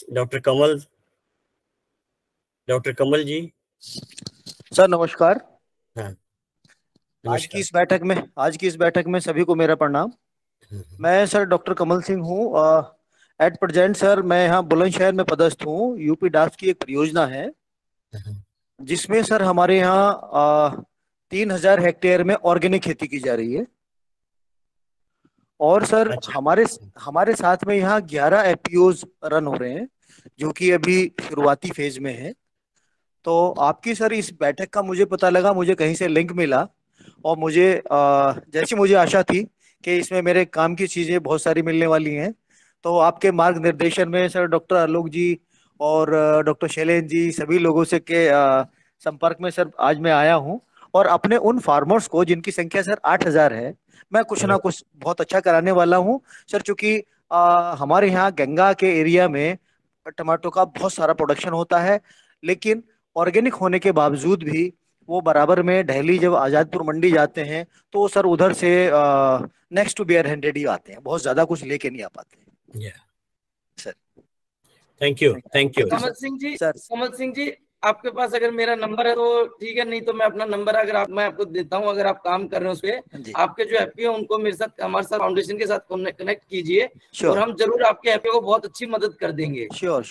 S1: डॉक्टर कमल जी।
S13: सर नमस्कार।
S1: हाँ,
S13: आज की इस बैठक में सभी को मेरा प्रणाम। मैं सर डॉक्टर कमल सिंह हूँ। एट प्रेजेंट सर मैं यहाँ बुलंदशहर में पदस्थ हूँ। यूपी डास की एक परियोजना है जिसमें सर हमारे यहाँ 3000 हेक्टेयर में ऑर्गेनिक खेती की जा रही है, और सर हमारे साथ में यहाँ 11 FPOs रन हो रहे हैं जो कि अभी शुरुआती फेज में है। तो आपकी सर इस बैठक का मुझे पता लगा, मुझे कहीं से लिंक मिला, और मुझे जैसी मुझे आशा थी कि इसमें मेरे काम की चीजें बहुत सारी मिलने वाली हैं, तो आपके मार्गनिर्देशन में सर डॉक्टर आलोक जी और डॉक्टर शैलेंद्र जी सभी लोगों से के संपर्क में सर आज मैं आया हूं, और अपने उन फार्मर्स को जिनकी संख्या सर 8000 है, मैं कुछ ना कुछ बहुत अच्छा कराने वाला हूं सर। चूंकि हमारे यहाँ गंगा के एरिया में टमाटो का बहुत सारा प्रोडक्शन होता है, लेकिन ऑर्गेनिक होने के बावजूद भी वो बराबर में दिल्ली जब आजादपुर मंडी जाते हैं तो सर उधर से नेक्स्ट टू बेयर हैंडेड ही आते हैं, बहुत ज्यादा कुछ लेके नहीं आ पाते sir.
S1: Thank you
S2: Kamal Singh ji आपके पास अगर मेरा नंबर है तो ठीक है, नहीं तो मैं अपना नंबर अगर मैं आपको देता हूँ, अगर आप काम कर रहे हो उस पे, आपके जो FPO उनको मेरे साथ, हमारे साथ फाउंडेशन के साथ कनेक्ट कीजिए और हम जरूर आपके FPO को बहुत अच्छी मदद कर देंगे।
S13: श्योर।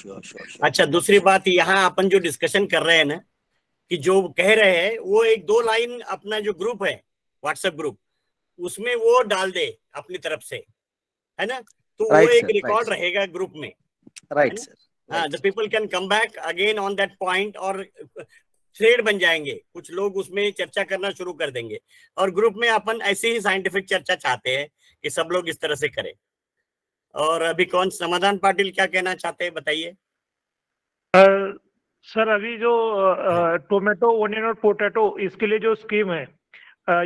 S1: अच्छा, दूसरी बात, यहाँ अपन जो डिस्कशन कर रहे हैं ना, कि जो कह रहे हैं वो 1-2 लाइन अपना जो ग्रुप है, व्हाट्सएप ग्रुप, उसमें वो डाल दे अपनी तरफ से, है ना, तो वो एक रिकॉर्ड रहेगा ग्रुप में।
S13: Right sir.
S1: the people can come back again on that point, और थ्रेड बन जाएंगे, कुछ लोग उसमें चर्चा करना शुरू कर देंगे, और ग्रुप में अपन ऐसी ही साइंटिफिक चर्चा चाहते हैं कि सब लोग इस तरह से करें। और अभी कौन, समाधान पाटिल क्या कहना चाहते हैं, बताइए।
S5: सर अभी जो टोमेटो, ओनियन और पोटैटो, इसके लिए जो स्कीम है,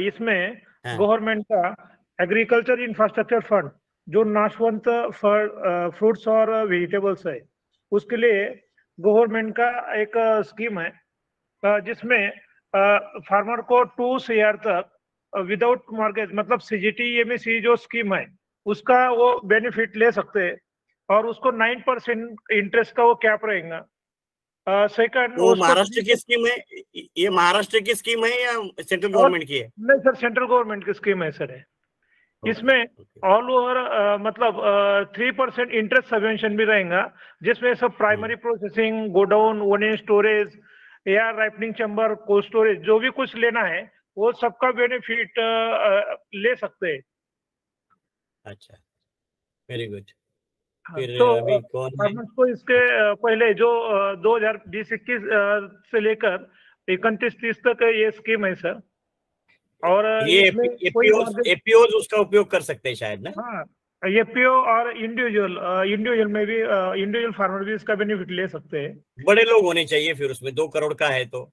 S5: इसमें गवर्नमेंट का एग्रीकल्चर इंफ्रास्ट्रक्चर फंड जो नाशवंत फ्रूट्स और वेजिटेबल्स है, उसके लिए गवर्नमेंट का एक स्कीम है जिसमें फार्मर को 2 CR तक विदाउट मॉर्गेज, मतलब CGTMSE जो स्कीम है उसका वो बेनिफिट ले सकते हैं, और उसको 9% इंटरेस्ट का वो कैप रहेगा। सेकंड,
S1: वो महाराष्ट्र की स्कीम है, ये महाराष्ट्र की स्कीम है या सेंट्रल गवर्नमेंट की है?
S5: नहीं सर, सेंट्रल गवर्नमेंट की स्कीम है सर। इसमें ऑल ओवर मतलब 3% इंटरेस्ट सबवेंशन भी रहेगा, जिसमें सब primary processing, godown, one storage या राइपनिंग चैम्बर, कोल्ड स्टोरेज, जो भी कुछ लेना है वो सबका बेनिफिट ले सकते हैं।
S1: अच्छा, वेरी गुड।
S5: फिर तो अभी कौन है? तो इसके पहले जो 2020-21 से लेकर 31-30 तक ये स्कीम है सर। और
S1: ये एपीओज उसका उपयोग कर सकते हैं शायद ना?
S5: हाँ, एपीओ और इंडिविजुअल में भी इंडिविजुअल फार्मर भी इसका बेनिफिट ले सकते हैं।
S1: बड़े लोग होने चाहिए फिर उसमें, 2 करोड़ का है तो।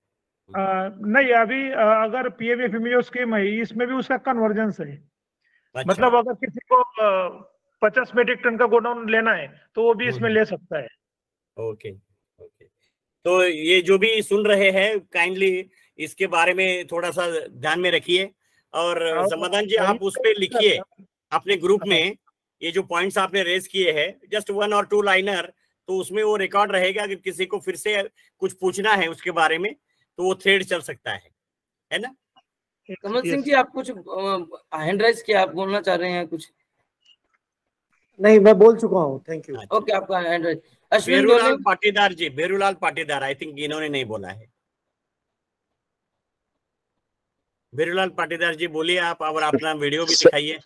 S5: नहीं, अभी अगर पीएमएफएमई जो स्कीम है इसमें भी उसका कन्वर्जेंस है। अच्छा। मतलब अगर किसी को 50 मेट्रिक टन का गोडाउन लेना है तो वो भी इसमें ले सकता है।
S1: ओके ओके, तो ये जो भी सुन रहे हैं काइंडली इसके बारे में थोड़ा सा ध्यान में रखिए, और समाधान जी आप उस पे लिखिए अपने ग्रुप में ये जो पॉइंट्स आपने रेज किए हैं, जस्ट 1 और 2 लाइनर, तो उसमें वो रिकॉर्ड रहेगा। अगर किसी को फिर से कुछ पूछना है उसके बारे में तो वो थ्रेड चल सकता है ना?
S2: कमल सिंह जी, आप कुछ हैंड राइज किया, आप बोलना चाह रहे हैं कुछ?
S13: नहीं, मैं बोल चुका हूँ, थैंक यू।
S2: ओके, आपका hand raise.
S1: Bherulal Patidar ji, Bherulal Patidar, I think इन्होंने नहीं बोला है। भेरूलाल पाटीदार जी बोलिए आप, और अपना वीडियो भी दिखाइए।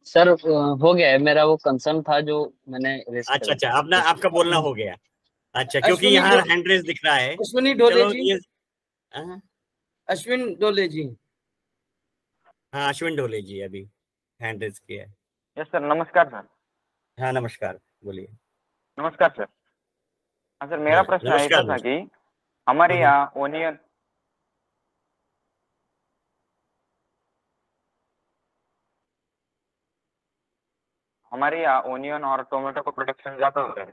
S6: सर हो गया है, मेरा वो कंसर्न था जो मैंने रेस किया।
S1: अच्छा, अपना आपका बोलना हो गया। अच्छा, क्योंकि यहाँ हैंड रेस दिख रहा है।
S2: अश्विनी डोले जी, अश्विन डोले जी।
S1: हाँ, अश्विन डोले जी अभी हैंड रेस किया है।
S14: यस सर, नमस्कार सर।
S1: हाँ नमस्कार, बोलिए।
S14: नमस्कार सर। हाँ सर, मेरा प्रश्न ऐसा था कि हमारे यहाँ ओनियन और टोमेटो का प्रोडक्शन ज्यादा हो रहा है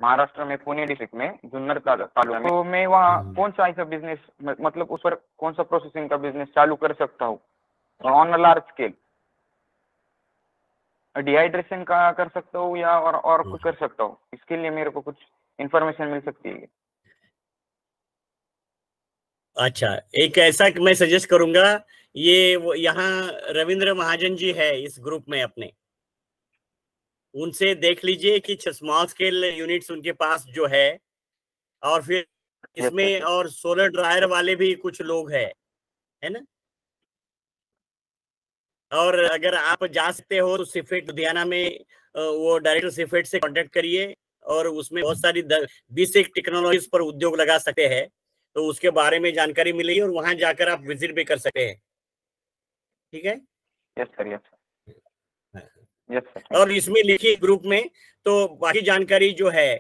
S14: महाराष्ट्र में, पुणे डिस्ट्रिक्ट में, जुन्नर तालुका में। तो मैं वहाँ कौन सा ऐसा बिजनेस, मतलब उस पर कौन सा प्रोसेसिंग का बिजनेस चालू कर सकता हूँ on a large scale? Dehydration का कर सकता हूँ या और कुछ कर सकता हूँ? इसके लिए मेरे को कुछ इंफॉर्मेशन मिल सकती है?
S1: अच्छा, एक ऐसा मैं सजेस्ट करूंगा, ये यहाँ रविंद्र महाजन जी है इस ग्रुप में अपने, उनसे देख लीजिए कि स्मॉल स्केल यूनिट्स उनके पास जो है, और फिर इसमें और सोलर ड्रायर वाले भी कुछ लोग है ना। और अगर आप जा सकते हो तो सिफेट लुधियाना में वो डायरेक्टर सिफेट से कांटेक्ट करिए, और उसमें बहुत सारी 20 टेक्नोलॉजीज पर उद्योग लगा सकते हैं, तो उसके बारे में जानकारी मिलेगी और वहां जाकर आप विजिट भी कर सकते हैं। ठीक है?
S14: Yes sir, yes sir.
S1: और इसमें लिखिए ग्रुप में, तो बाकी जानकारी जो है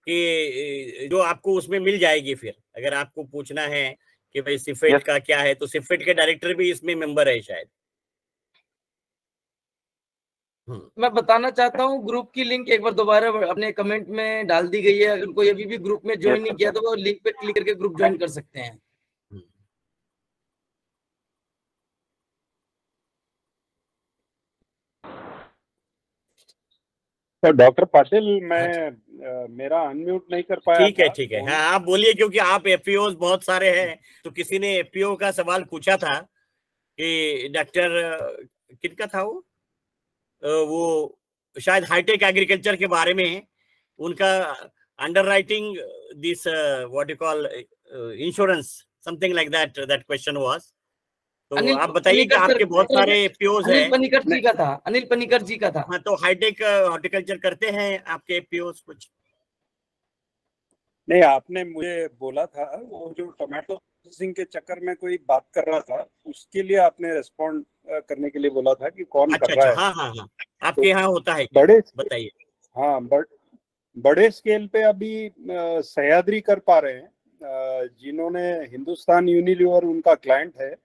S1: कि जो आपको उसमें मिल जाएगी। फिर अगर आपको पूछना है कि भाई सिफेट का क्या है, तो सिफेट के डायरेक्टर भी इसमें मेंबर है शायद।
S2: मैं बताना चाहता हूँ, ग्रुप की लिंक एक बार दोबारा अपने कमेंट में डाल दी गई है। अगर कोई अभी भी ग्रुप में ज्वाइन नहीं किया तो वो लिंक पे क्लिक करके ग्रुप ज्वाइन कर सकते हैं।
S15: सर डॉक्टर पाटिल, मैं मेरा अनम्यूट नहीं कर पाया।
S1: ठीक है, हाँ आप बोलिए, क्योंकि आप एफपीओ बहुत सारे हैं, तो किसी ने एफपीओ का सवाल पूछा था कि डॉक्टर किनका था वो शायद हाईटेक एग्रीकल्चर के बारे में, उनका under writing this what you call insurance, something like that question was. तो आप बताइए कि आपके बहुत सारे एफपीओज हैं।
S2: अनिल पनिकर जी का था, अनिल पनिकर जी का था।
S1: हाँ, तो हाईटेक हॉर्टिकल्चर करते हैं आपके एफपीओज कुछ?
S15: नहीं, आपने मुझे बोला था वो जो टोमेटो प्रोसेसिंग के चक्कर में कोई बात कर रहा था, उसके लिए आपने रिस्पॉन्ड करने के लिए बोला था कि कौन कर रहा है।
S1: हाँ, आपके यहाँ होता है,
S15: बड़े
S1: बताइए।
S15: हाँ, बड़े स्केल पे अभी सह्याद्री कर पा रहे हैं, जिन्होंने हिंदुस्तान यूनिलीवर उनका क्लाइंट है,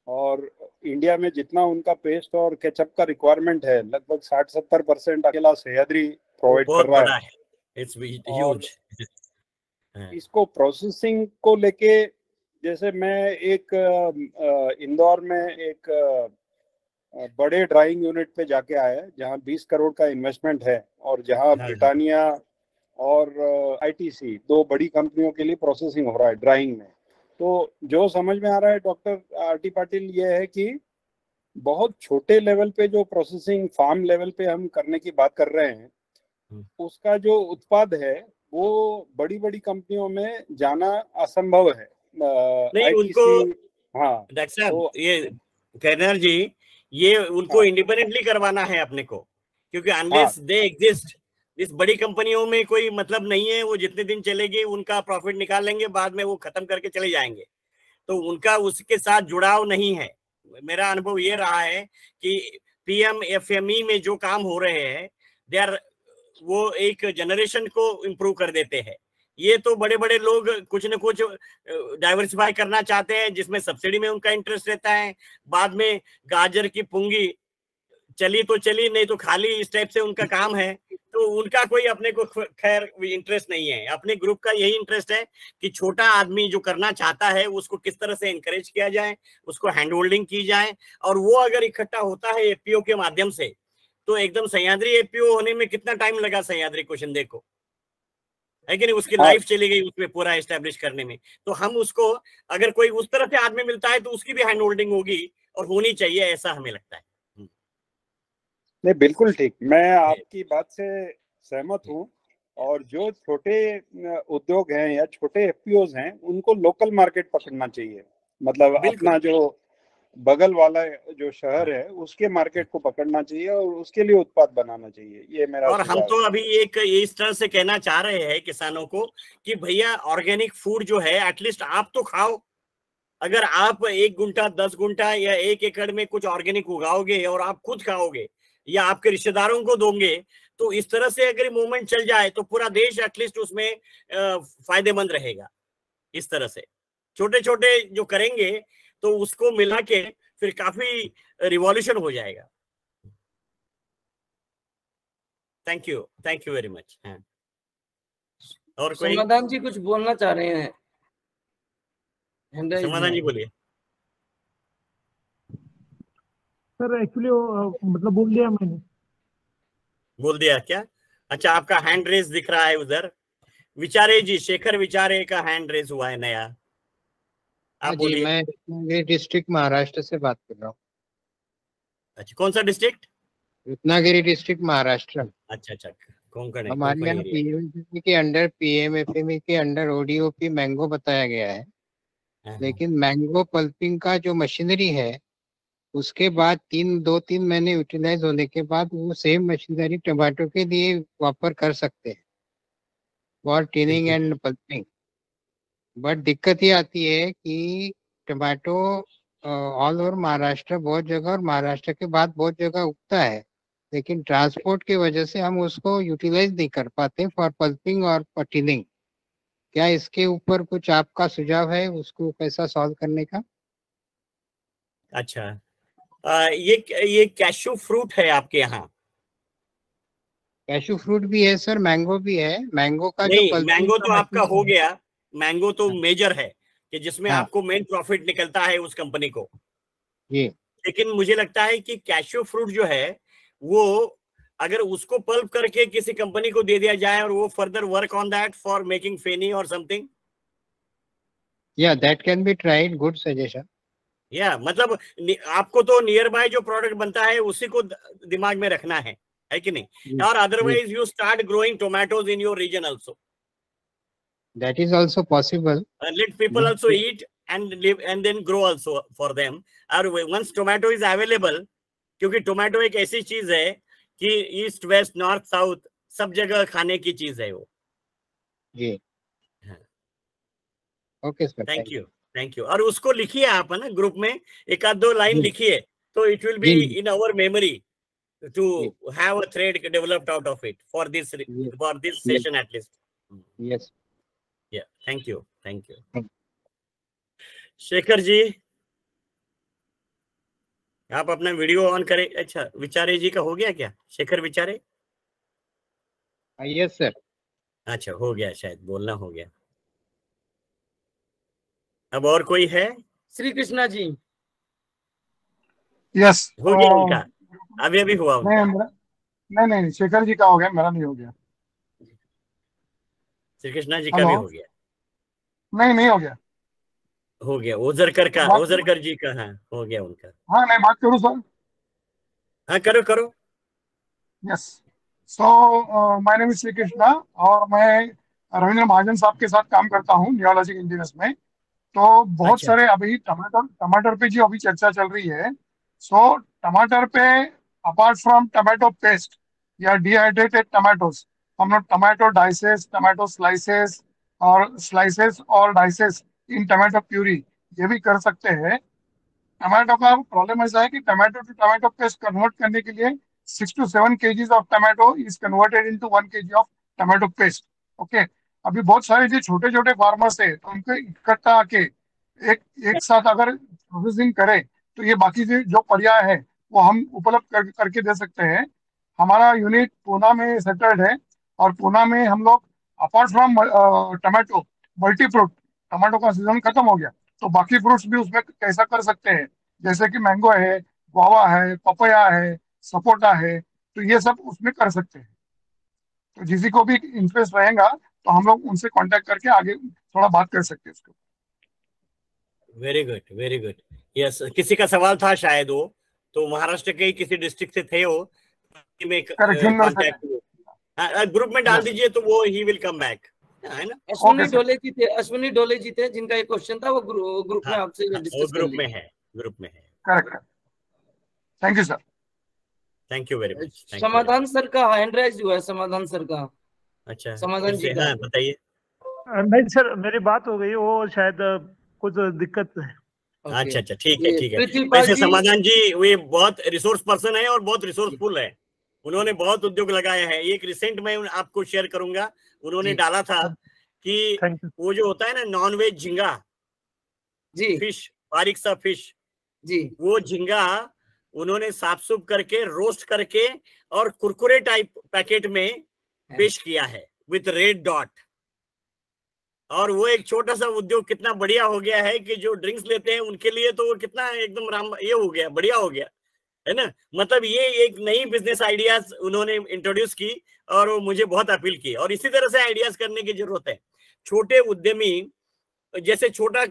S15: और इंडिया में जितना उनका पेस्ट और केचप का रिक्वायरमेंट है लगभग 60-70% अकेला सह्याद्री प्रोवाइड कर रहा है।
S1: It's huge.
S15: इसको प्रोसेसिंग को लेके, जैसे मैं एक इंदौर में एक बड़े ड्राइंग यूनिट पे जाके आया जहां 20 करोड़ का इन्वेस्टमेंट है, और जहां ब्रिटानिया और आईटीसी 2 बड़ी कंपनियों के लिए प्रोसेसिंग हो रहा है ड्राइंग में। तो जो समझ में आ रहा है डॉक्टर आरटी पाटिल, ये है कि बहुत छोटे लेवल पे जो प्रोसेसिंग फार्म लेवल पे हम करने की बात कर रहे हैं, उसका जो उत्पाद है वो बड़ी बड़ी कंपनियों में जाना असंभव है।
S1: नहीं उनको,
S15: हाँ
S1: डॉक्टर साहब ये कैनर जी, ये उनको इंडिपेंडेंटली करवाना है अपने को, क्योंकि अनलेस दे एग्जिस्ट, इस बड़ी कंपनियों में कोई मतलब नहीं है। वो जितने दिन चलेगी उनका प्रॉफिट निकाल लेंगे, बाद में वो खत्म करके चले जाएंगे, तो उनका उसके साथ जुड़ाव नहीं है। मेरा अनुभव ये रहा है कि PMFME में जो काम हो रहे हैं दे आर, वो एक जनरेशन को इम्प्रूव कर देते हैं। ये तो बड़े बड़े लोग कुछ न कुछ डाइवर्सिफाई करना चाहते हैं, जिसमें सब्सिडी में उनका इंटरेस्ट रहता है। बाद में गाजर की पुंगी चली तो चली, नहीं तो खाली, इस टाइप से उनका काम है। तो उनका कोई अपने को खैर इंटरेस्ट नहीं है। अपने ग्रुप का यही इंटरेस्ट है कि छोटा आदमी जो करना चाहता है उसको किस तरह से एनकरेज किया जाए, उसको हैंड होल्डिंग की जाए, और वो अगर इकट्ठा होता है एपीओ के माध्यम से, तो एकदम सह्याद्री एपीओ होने में कितना टाइम लगा सह्याद्री को शिंदे को, है कि नहीं? उसकी लाइफ चली गई उसमें पूरा एस्टेब्लिश करने में। तो हम उसको, अगर कोई उस तरह से आदमी मिलता है तो उसकी भी हैंड होल्डिंग होगी और होनी चाहिए, ऐसा हमें लगता है।
S15: नहीं, बिल्कुल ठीक, मैं आपकी बात से सहमत हूँ। और जो छोटे उद्योग हैं या छोटे एफपीओज हैं, उनको लोकल मार्केट पकड़ना चाहिए। मतलब अपना जो बगल वाला जो शहर है उसके मार्केट को पकड़ना चाहिए और उसके लिए उत्पाद बनाना चाहिए, ये मेरा
S1: और हम तो अभी एक इस तरह से कहना चाह रहे हैं किसानों को कि भैया ऑर्गेनिक फूड जो है एटलीस्ट आप तो खाओ। अगर आप 1 गुंठा 10 गुंठा या 1 एकड़ में कुछ ऑर्गेनिक उगाओगे और आप खुद खाओगे या आपके रिश्तेदारों को दोगे, तो इस तरह से अगर मूवमेंट चल जाए तो पूरा देश एटलीस्ट उसमें फायदेमंद रहेगा। इस तरह से छोटे छोटे जो करेंगे तो उसको मिला के फिर काफी रिवॉल्यूशन हो जाएगा। Thank you very much. और कोई?
S2: समाधान जी कुछ बोलना चाह रहे हैं?
S1: समाधान जी बोलिए।
S5: सर एक्चुअली मतलब बोल दिया मैंने।
S1: बोल दिया क्या? अच्छा, आपका हैंड रेस दिख रहा है उधर। विचारे जी, शेखर विचारे का हैंड रेस हुआ है नया। आप बोलिए।
S16: मैं रत्नागिरी डिस्ट्रिक्ट महाराष्ट्र से बात कर रहा हूँ।
S1: अच्छा, कौन सा डिस्ट्रिक्ट?
S16: रत्नागिरी डिस्ट्रिक्ट महाराष्ट्र।
S1: अच्छा, कोंकण है।
S16: हमारे यहाँ पीएमएफएमई के अंडर ओडीओपी मैंगो बताया गया है, लेकिन मैंगो पल्पिंग का जो मशीनरी है उसके बाद 2-3 महीने यूटिलाइज होने के बाद वो सेम मशीनरी टमाटो के लिए वापर कर सकते हैं for tinning and pulping. But दिक्कत ये आती है कि टमाटो ऑल ओवर महाराष्ट्र बहुत जगह और महाराष्ट्र के बाद बहुत जगह उगता है, लेकिन ट्रांसपोर्ट की वजह से हम उसको यूटिलाइज नहीं कर पाते फॉर पल्पिंग और टिनिंग। क्या इसके ऊपर कुछ आपका सुझाव है उसको कैसा सॉल्व करने का?
S1: अच्छा, ये कैशू फ्रूट है आपके यहाँ?
S16: कैशू फ्रूट भी है सर, मैंगो भी है। मैंगो का
S1: नहीं, मैंगो तो आपका हो गया। मैंगो तो मेजर है कि जिसमें आपको मेन प्रॉफिट निकलता है उस कंपनी को। लेकिन मुझे लगता है कि कैशू फ्रूट जो है वो अगर उसको पल्प करके किसी कंपनी को दे दिया जाए और वो further work on that for making feni और समथिंग,
S16: या that can be tried. Good suggestion.
S1: या मतलब आपको तो नियर बाय जो प्रोडक्ट बनता है उसी को दिमाग में रखना है कि नहीं? और otherwise you start growing tomatoes in your region also.
S16: That is also possible.
S1: Let people also eat and live and then grow also for them. और once tomato is available, क्योंकि टोमेटो एक ऐसी चीज है कि ईस्ट वेस्ट नॉर्थ साउथ सब जगह खाने की चीज है वो।
S16: जी, ओके सर,
S1: थैंक यू। और उसको लिखिए आप, है ना, ग्रुप में 1-2 लाइन लिखिए, तो it will be in our memory to have a thread developed out of it for this session at least.
S16: Yes.
S1: Yeah, thank you. Shekhar ji, आप अपना वीडियो ऑन करें। अच्छा, विचारे जी का हो गया क्या? शेखर विचारे?
S16: Yes sir.
S1: अच्छा, हो गया, शायद बोलना हो गया। अब और कोई है?
S2: श्री कृष्णा जी।
S17: यस,
S1: हो गया उनका, अभी हुआ उनका।
S17: नहीं, शेखर जी का हो गया, मेरा नहीं हो गया।
S1: श्री कृष्णा जी का भी हो गया?
S17: नहीं हो गया।
S1: हो गया ओजरकर जी का, हाँ हो गया उनका।
S17: हाँ, मैं बात करूँ सर?
S1: हाँ करो।
S17: Yes, so my name is Shri Krishna और मैं रविंद्र महाजन साहब के साथ काम करता हूँ नियोलॉजिक इंजीनियर्स में। तो बहुत सारे अभी टमाटर पे जो अभी चर्चा चल रही है, सो टमाटर पे अपार्ट फ्रॉम टमाटो पेस्ट या डिहाइड्रेटेड टमाटोस, हम लोग टमाटो डाइसेस, टमाटो स्लाइसेस और डाइसेस इन टमाटो प्यूरी ये भी कर सकते हैं। टमाटो का प्रॉब्लम ऐसा है कि tomato to tomato paste convert करने के लिए 6 to 7 kgs of tomato is converted into 1 kg of tomato paste. Okay, अभी बहुत सारे जो छोटे छोटे फार्मर्स है उनको इकट्ठा आके एक साथ अगर प्रोसेसिंग करें तो ये बाकी जो पर्याय है वो हम उपलब्ध करके दे सकते हैं। हमारा यूनिट पूना में सेटल्ड है और पूना में हम लोग apart from tomato multi fruit, tomato का सीजन खत्म हो गया तो बाकी फ्रूट्स भी उसमें कैसा कर सकते हैं, जैसे कि मैंगो है, गुआवा है, पपया है, सपोटा है, तो ये सब उसमें कर सकते हैं। तो जिसी को भी इंटरेस्ट रहेगा तो हम लोग उनसे कांटेक्ट करके आगे थोड़ा बात कर सकते हैं उसको।
S1: Very good. यस, किसी का सवाल था शायद, वो तो महाराष्ट्र के किसी डिस्ट्रिक्ट से थे, वो में कांटेक्ट ग्रुप में डाल दीजिए तो वो ही विल कम बैक, है ना?
S2: अश्विनी डोले जी थे जिनका एक क्वेश्चन था, वो ग्रुप में आपसे डिस्कस
S1: ग्रुप में है।
S17: Correct, thank you sir.
S1: Thank you very much.
S2: समाधान सर का हैंड राइज हुआ है, समाधान सर का।
S1: अच्छा,
S2: समाधान जी का
S1: बताइए।
S5: नहीं सर, मेरी बात हो गई, वो शायद कुछ दिक्कत है।
S1: अच्छा, ठीक है। वैसे समाधान जी वे बहुत रिसोर्स पर्सन है और बहुत रिसोर्सफुल है, उन्होंने बहुत उद्योग लगाया है। एक रिसेंट में आपको शेयर करूंगा, उन्होंने डाला था कि वो जो होता है ना नॉन वेज झींगा
S2: जी,
S1: फिश, बारीक सा फिश
S2: जी, वो
S1: झींगा उन्होंने साफ सुफ करके रोस्ट करके और कुरकुरे टाइप पैकेट में पेश किया है विथ रेड डॉट। और वो एक छोटा सा उद्योग कितना बढ़िया हो गया है कि जो ड्रिंक्स लेते हैं उनके लिए तो वो कितना एकदम ये हो गया, बढ़िया हो गया, है ना? मतलब ये एक नई बिजनेस आइडियाज उन्होंने इंट्रोड्यूस की और वो मुझे बहुत अपील की। और इसी तरह से आइडियाज करने की जरूरत है। छोटे उद्यमी, जैसे छोटा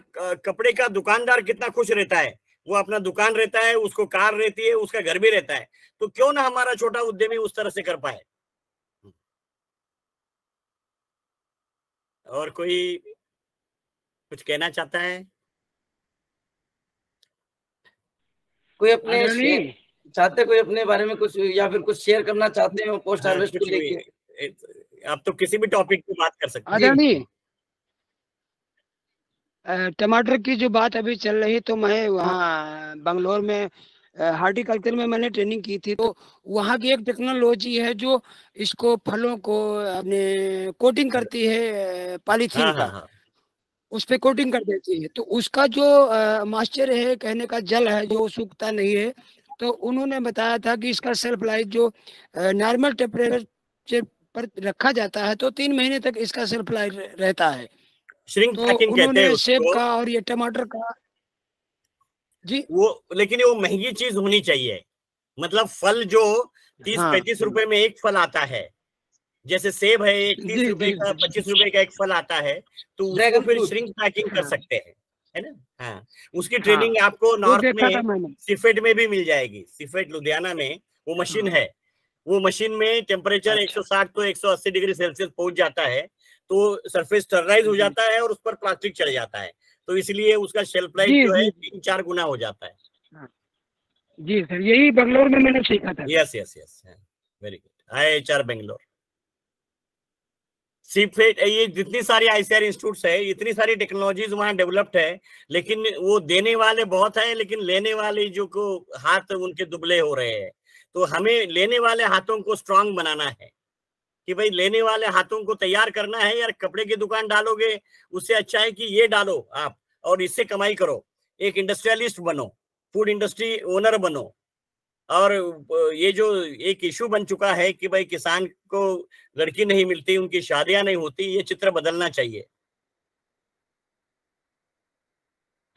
S1: कपड़े का दुकानदार कितना खुश रहता है, वो अपना दुकान रहता है, उसको कार रहती है, उसका घर भी रहता है, तो क्यों ना हमारा छोटा उद्यमी उस तरह से कर पाए। और कोई कुछ कहना चाहता है?
S2: कोई अपने चाहते, कोई अपने बारे में कुछ या फिर कुछ शेयर करना चाहते हो पोस्ट हार्वेस्ट को लेके?
S1: आप तो किसी भी टॉपिक पे बात कर सकते हैं।
S9: आदरणीय, टमाटर की जो बात अभी चल रही, तो मैं वहाँ बंगलोर में हार्टिकल्चर में मैंने ट्रेनिंग की थी, तो वहाँ की एक टेक्नोलॉजी है जो इसको फलों को अपने कोटिंग करती है पॉलीथीन का, उस पे कोटिंग कर देती है। तो उसका जो मॉइस्चर है, कहने का जल है, जो सूखता नहीं है, तो उन्होंने बताया था कि इसका सेल्फ लाइफ जो नॉर्मल टेम्परेचर पर रखा जाता है तो 3 महीने तक इसका सेल्फ लाइफ रहता है।
S1: श्रिंक
S9: तो
S1: पैकिंग कहते हैं
S9: सेब का और ये टमाटर का जी,
S1: वो लेकिन वो महंगी चीज होनी चाहिए। मतलब फल जो 30-35 रुपए में एक फल आता है, जैसे सेब है 30 रुपए का, 25 रुपए का एक फल आता है, तो उसको फिर श्रिंक पैकिंग कर सकते हैं, है ना? हाँ, उसकी ट्रेनिंग आपको नॉर्थ में सिफेट में भी मिल जाएगी। सिफेट लुधियाना में वो मशीन है, वो मशीन में टेम्परेचर 160 तो 180 डिग्री सेल्सियस पहुंच जाता है, तो सरफेस स्टरलाइज हो जाता है और उस पर प्लास्टिक चढ़ जाता है, तो इसलिए उसका शेल्फ लाइफ जो है 3-4 गुना हो जाता है।
S9: जी सर, यही बंगलोर में मैंने सीखा था।
S1: Yes, very good. IIHR Bangalore, CIPHET, ये जितनी सारी ICAR इंस्टीट्यूट्स है, इतनी सारी टेक्नोलॉजीज वहाँ डेवलप्ड है, लेकिन वो देने वाले बहुत है, लेकिन लेने वाले जो को हाथ उनके दुबले हो रहे हैं। तो हमें लेने वाले हाथों को स्ट्रांग बनाना है कि भाई लेने वाले हाथों को तैयार करना है। यार कपड़े की दुकान डालोगे, उससे अच्छा है कि ये डालो आप और इससे कमाई करो, एक इंडस्ट्रियलिस्ट बनो, फूड इंडस्ट्री ओनर बनो और ये जो एक इशू बन चुका है कि भाई किसान को लड़की नहीं मिलती, उनकी शादियां नहीं होती, ये चित्र बदलना चाहिए।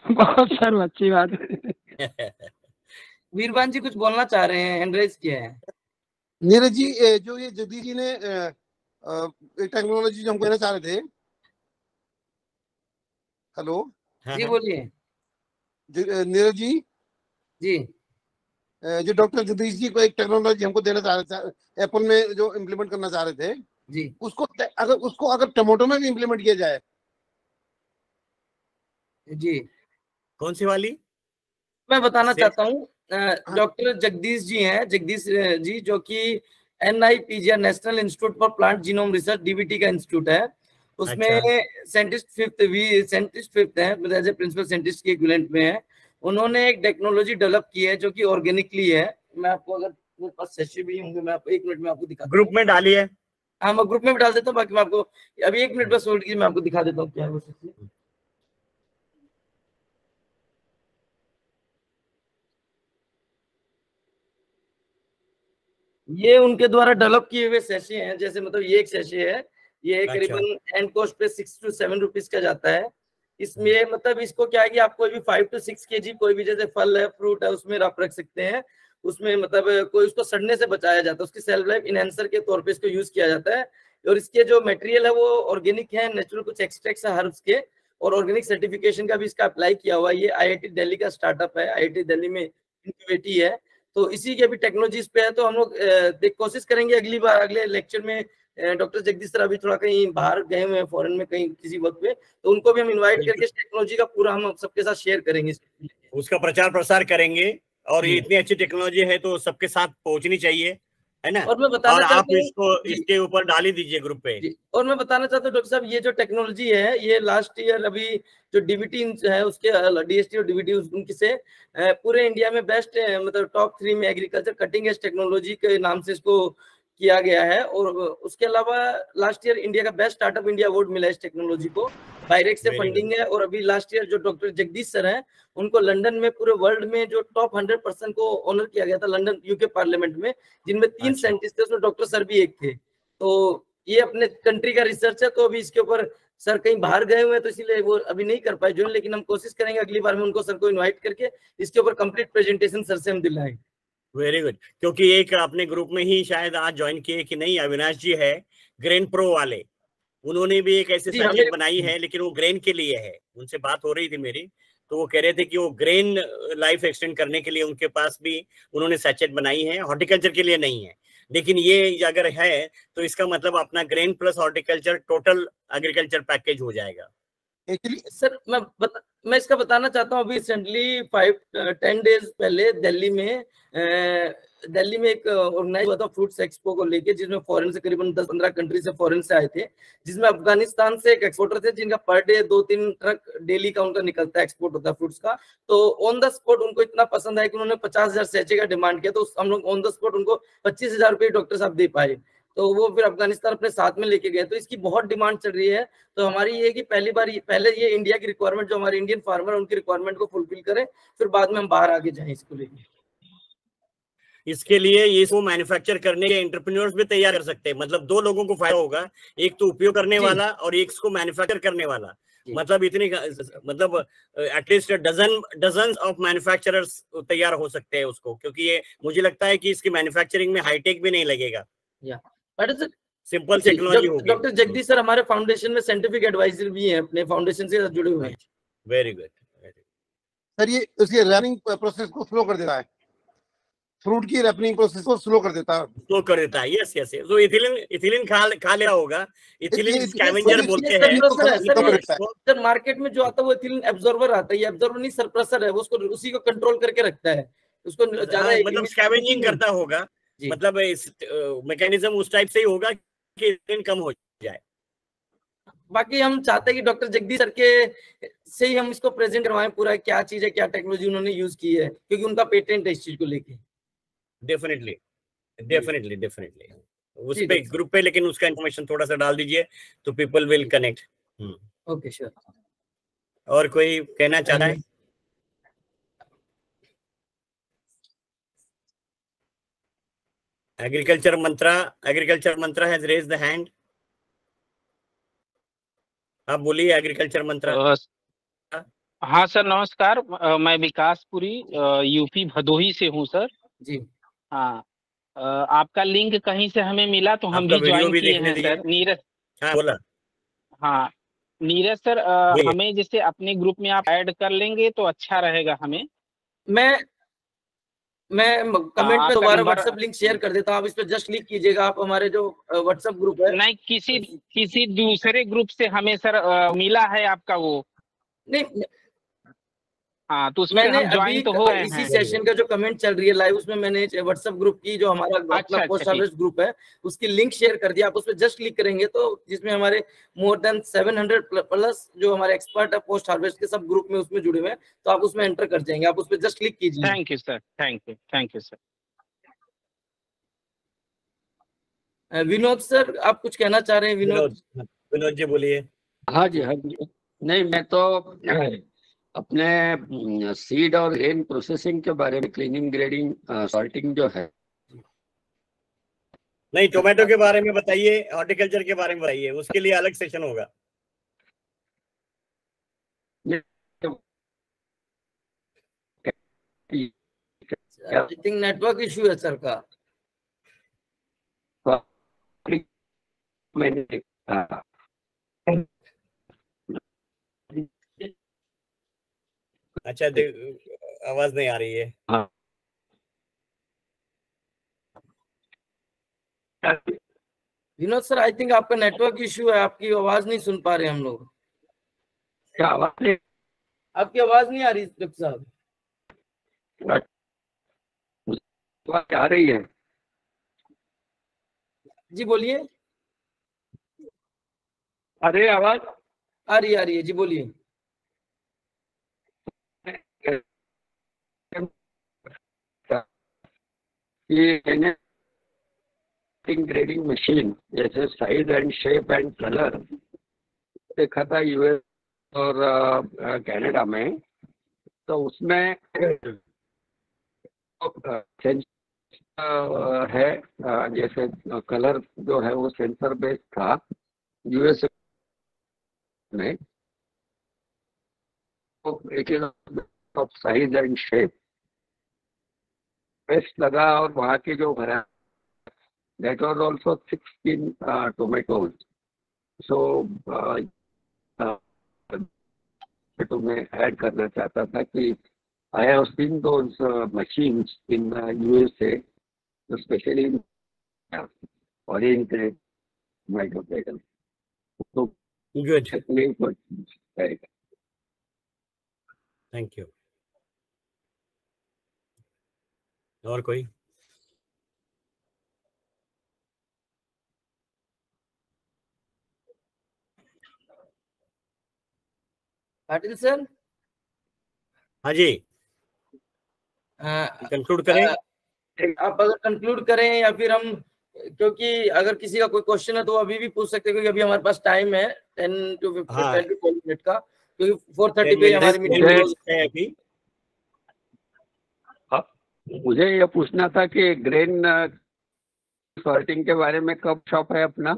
S9: बहुत सर अच्छी बात है।
S2: वीरबान जी कुछ बोलना चाह रहे हैं, हैंड रेज किया है।
S4: नीरज जी, जो ये जगदीश जी ने टेक्नोलॉजी जो हम कहना चाह रहे थे। हेलो
S2: जी बोलिए।
S4: नीरज जी
S2: जी,
S4: जो डॉक्टर जगदीश जी को एक टेक्नोलॉजी हमको देना चाह रहे थे, एप्पल में जो इम्प्लीमेंट करना चाह रहे थे
S2: जी,
S4: उसको अगर टमाटो में भी इम्प्लीमेंट किया जाए।
S2: जी
S1: कौन सी वाली?
S2: मैं बताना चाहता हूँ, डॉक्टर जगदीश जी हैं, जगदीश जी, जो कि NIPGR national institute for plant genome research, DBT का इंस्टीट्यूट है, उसमें साइंटिस्ट फिफ्थ है, मतलब एज ए प्रिंसिपल साइंटिस्ट के इक्विवेलेंट में है। उन्होंने एक टेक्नोलॉजी डेवलप की है जो कि ऑर्गेनिकली है। मैं आपको, अगर मेरे पास सेशन भी होंगे, मैं आपको 1 मिनट में आपको दिखा,
S1: ग्रुप में डालिए।
S2: हाँ मैं ग्रुप में भी डाल देता हूँ, बाकी मैं आपको अभी 1 मिनट बस होल्ड कीजिए, मैं आपको दिखा देता हूँ क्या है वो सेशन। ये उनके द्वारा डेवलप किए हुए सेशे हैं। जैसे मतलब ये एक सेशे है, ये करीबन एंड कॉस्ट पे 6 to 7 रुपीज का जाता है। इसमें मतलब इसको क्या है कि आप कोई भी 5 to 6 kg कोई भी जैसे फल है, फ्रूट है, उसमें आप रख सकते हैं। उसमें मतलब कोई उसको सड़ने से बचाया जाता है, उसकी सेल्फ लाइफ इनहेंसर के तौर पे इसको यूज किया जाता है। और इसके जो मटेरियल है वो ऑर्गेनिक है, नेचुरल कुछ एक्सट्रैक्ट्स है हर्ब्स के, और ऑर्गेनिक सर्टिफिकेशन का भी इसका अप्लाई किया हुआ है। ये IIT दिल्ली का स्टार्टअप है, IIT दिल्ली में इनक्यूबेटी है, तो इसी के भी टेक्नोलॉजीज पे है। तो हम लोग कोशिश करेंगे अगली बार, अगले लेक्चर में डॉक्टर जगदीश सर अभी थोड़ा कहीं बाहर गए हुए हैं, फॉरेन में कहीं किसी वक्त पे, तो उनको भी हम इनवाइट करके इस टेक्नोलॉजी का पूरा हम सबके साथ शेयर करेंगे,
S1: उसका प्रचार प्रसार करेंगे। और ये इतनी अच्छी टेक्नोलॉजी है तो सबके साथ पहुंचनी चाहिए, है ना।
S2: और मैं बताना
S1: आप इसको इसके ऊपर डाल ही दीजिए ग्रुप पे।
S2: और मैं बताना चाहता हूँ डॉक्टर साहब, ये जो टेक्नोलॉजी है ये लास्ट ईयर अभी जो DBT है उसके DST और DBT उनकी से पूरे इंडिया में बेस्ट मतलब टॉप 3 में एग्रीकल्चर कटिंग एज टेक्नोलॉजी के नाम से इसको किया गया है। और उसके अलावा लास्ट ईयर इंडिया का बेस्ट स्टार्टअप इंडिया अवार्ड मिला इस टेक्नोलॉजी को, डायरेक्ट से फंडिंग है। और अभी लास्ट ईयर जो डॉक्टर जगदीश सर हैं उनको लंदन में पूरे वर्ल्ड में जो टॉप 100% को ऑनर किया गया था लंदन UK पार्लियामेंट में, जिनमें 3 साइंटिस्ट थे, उसमें डॉक्टर सर भी एक थे। तो ये अपने कंट्री का रिसर्च है, तो अभी इसके ऊपर सर कहीं बाहर गए हुए हैं तो इसीलिए वो अभी नहीं कर पाए ज्वाइन, लेकिन हम कोशिश करेंगे अगली बार में उनको सर को इनवाइट करके इसके ऊपर कंप्लीट प्रेजेंटेशन सर से हम दिलाएं।
S1: वेरी गुड, क्योंकि एक अपने ग्रुप में ही शायद आज ज्वाइन किए कि नहीं, अविनाश जी है ग्रेन प्रो वाले, उन्होंने भी एक ऐसी सैचेट बनाई है, लेकिन वो ग्रेन के लिए है। उनसे बात हो रही थी मेरी, तो वो कह रहे थे कि वो ग्रेन लाइफ एक्सटेंड करने के लिए उनके पास भी उन्होंने सैचेट बनाई है, हॉर्टिकल्चर के लिए नहीं है। लेकिन ये अगर है तो इसका मतलब अपना grain plus horticulture total agriculture package हो जाएगा।
S2: सर मैं इसका बताना चाहता हूँ, अभी रिसेंटली 5-10 डेज पहले दिल्ली में एक ऑर्गेनाइज हुआ था फ्रूट्स एक्सपो को लेके, जिसमें फॉरेन से करीबन 10-15 कंट्री से फॉरेन से आए थे, जिसमें अफगानिस्तान से एक एक्सपोर्टर थे जिनका पर डे 2-3 ट्रक डेली का उनका निकलता है, एक्सपोर्ट होता है फ्रूट्स का। तो ऑन द स्पॉट उनको इतना पसंद आया कि उन्होंने 50,000 सैचे का डिमांड किया, तो हम लोग ऑन द स्पॉट उनको 25,000 रुपये डॉक्टर साहब दे पाए। तो वो फिर अफगानिस्तान अपने साथ में लेके गए। तो इसकी बहुत डिमांड चल रही है। तो हमारी ये कि पहले ये इंडिया की रिक्वायरमेंट, जो हमारे इंडियन फार्मर उनकी रिक्वायरमेंट को फुलफिल करें, फिर बाद में हम बाहर आगे जाएं इसको लेके।
S1: इसके लिए इसको मैन्युफैक्चर करने के एंटरप्रेन्योर्स भी तैयार कर सकते हैं। मतलब 2 लोगों को फायदा होगा, एक तो उपयोग करने वाला और एक इसको मैन्युफैक्चर करने वाला। मतलब इतनी मतलब एटलीस्ट डजन ऑफ मैन्युफैक्चरर्स तैयार हो सकते हैं उसको, क्योंकि ये मुझे लगता है कि इसकी मैन्युफैक्चरिंग में हाईटेक भी नहीं लगेगा, सिंपल टेक्नोलॉजी होगी।
S2: डॉक्टर जगदीश सर हमारे फाउंडेशन में साइंटिफिक एडवाइजर भी हैं, अपने फाउंडेशन से जुड़े हुए हैं।
S1: वेरी गुड
S4: सर, ये उसकी रैपिंग प्रोसेस को स्लो कर देता है, फ्रूट की रैपिंग प्रोसेस को स्लो कर देता है।
S1: Yes yes. तो इथिलीन खा लिया होगा, इथिलीन स्कैवेंजर बोलते हैं।
S2: सर मार्केट में जो आता है वो इथिलीन एब्जॉर्बर आता है, ये एब्जॉर्बर नहीं सप्रेसर है, वो उसको उसी को कंट्रोल करके रखता है, उसको ज्यादा
S1: मतलब स्कैवेंजिंग करता होगा। मतलब इस मैकेनिज्म उस टाइप से ही होगा कि इथिलीन कम हो जाए।
S2: बाकी हम चाहते हैं कि डॉक्टर जगदीश सर के से ही हम इसको प्रेजेंट करवाएं पूरा, क्या चीज है, क्या टेक्नोलॉजी उन्होंने यूज की है, क्योंकि उनका पेटेंट है इस चीज को लेके।
S1: डेफिनेटली उस पे ग्रुप पे, लेकिन उसका इंफॉर्मेशन थोड़ा सा डाल दीजिए तो people will connect.
S2: Okay sure.
S1: और कोई कहना चाह रहा है? Agriculture Mantra has raised the hand. आप बोलिए एग्रीकल्चर मंत्रा।
S18: हाँ सर नमस्कार, मैं विकासपुरी यूपी भदोही से हूँ सर
S2: जी।
S18: हाँ, आपका लिंक कहीं से हमें मिला तो हम भी ज्वाइन किए हैं सर। नीरज,
S1: हाँ बोला।
S18: हाँ नीरज सर, हमें जैसे अपने ग्रुप में आप ऐड कर लेंगे तो अच्छा रहेगा हमें।
S2: मैं कमेंट में दोबारा व्हाट्सएप लिंक शेयर कर देता हूँ, आप इस पर जस्ट क्लिक कीजिएगा। आप हमारे जो व्हाट्सएप ग्रुप है,
S18: नहीं किसी दूसरे ग्रुप से हमें सर मिला है आपका वो।
S2: नहीं
S18: हाँ तो उसमें हम ज्वाइन तो हो गए हैं।
S2: इसी सेशन का जो कमेंट चल रही है लाइव, उसमें मैंने व्हाट्सएप ग्रुप की जो हमारा अपना पोस्ट हार्वेस्ट ग्रुप है उसकी लिंक शेयर कर दिया। आप उस पर जस्ट क्लिक करेंगे तो जिसमें हमारे मोर देन 700 प्लस जो हमारे एक्सपर्ट है पोस्ट हार्वेस्ट के सब ग्रुप में उसमें जुड़े हुए हैं, तो आप उसमें एंटर कर जाएंगे। आप उस पर जस्ट क्लिक कीजिए।
S18: Thank you sir, thank you sir.
S2: Vinod sir आप कुछ कहना चाह रहे हैं?
S1: विनोद जी बोलिए।
S19: हाँ जी नहीं, मैं तो अपने सीड और ग्रेन प्रोसेसिंग के बारे में, क्लीनिंग, ग्रेडिंग, सॉर्टिंग जो है।
S1: नहीं, टोमेटो के बारे में बताइए, हॉर्टिकल्चर के बारे में बताइए, उसके लिए अलग सेशन होगा।
S2: आई थिंक नेटवर्क इशू है सर का।
S1: अच्छा, आवाज नहीं आ रही है।
S19: हाँ।
S2: विनोद सर आई थिंक आपका नेटवर्क इशू है, आपकी आवाज नहीं सुन पा रहे हम लोग।
S19: क्या आवाज नहीं?
S2: आपकी आवाज नहीं आ रही डॉक्टर साहब।
S19: आ रही है
S2: जी, बोलिए।
S19: अरे आवाज
S2: आ रही है जी, बोलिए।
S19: ये ग्रेडिंग मशीन जैसे size and shape and colour देखा था यूएस और कनाडा में, तो उसमें है जैसे कलर जो है वो सेंसर बेस्ड था यूएस में, तो साइज एंड शेप बेस्ट लगा। और वहाँ की जो भरा that was also 16 tomatoes. So तो मैं ऐड करना चाहता था कि I have seen those machines in USA, especially in orange grade tomato bagel. So
S1: good. Thank you. और कोई?
S2: पाटिल सर।
S1: हाँ जी, कंक्लूड करें।
S2: आप अगर कंक्लूड करें या फिर हम, क्योंकि अगर किसी का कोई क्वेश्चन है तो अभी भी पूछ सकते हैं, क्योंकि अभी हमारे पास टाइम है 10 to 12 मिनट का, क्योंकि 4:30 पे हमारी मीटिंग
S1: है अभी।
S19: मुझे ये पूछना था कि ग्रेन सॉर्टिंग के बारे में कब शॉप है अपना?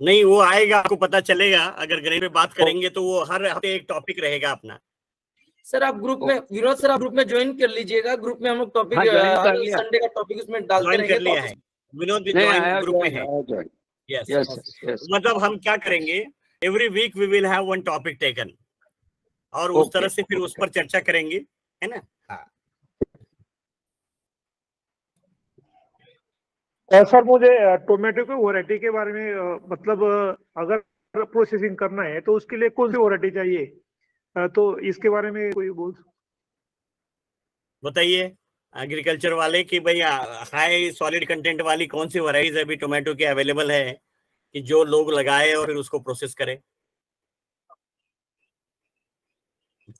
S1: नहीं, वो आएगा, आपको पता चलेगा। अगर ग्रेन पे बात करेंगे तो वो हर हफ्ते एक टॉपिक रहेगा अपना।
S2: सर आप ग्रुप में, विनोद सर आप ग्रुप में ज्वाइन कर लीजिएगा। ग्रुप में हम लोग टॉपिक संडे का टॉपिक उसमें डालते रहेंगे।
S1: कर लिया है विनोद, ग्रुप में है। यस, मतलब हम क्या करेंगे, every week we will have one topic taken, और उस तरह से फिर उस पर चर्चा करेंगे, है ना।
S5: सर मुझे टोमेटो की वैरायटी के बारे में, मतलब अगर प्रोसेसिंग करना है तो उसके लिए कौन सी वैरायटी चाहिए, तो इसके बारे में कोई बताइए
S1: एग्रीकल्चर वाले कि भाई हाई सॉलिड कंटेंट वाली कौन सी वैरायटीज अभी टोमेटो की अवेलेबल है कि जो लोग लगाए और फिर उसको प्रोसेस करें।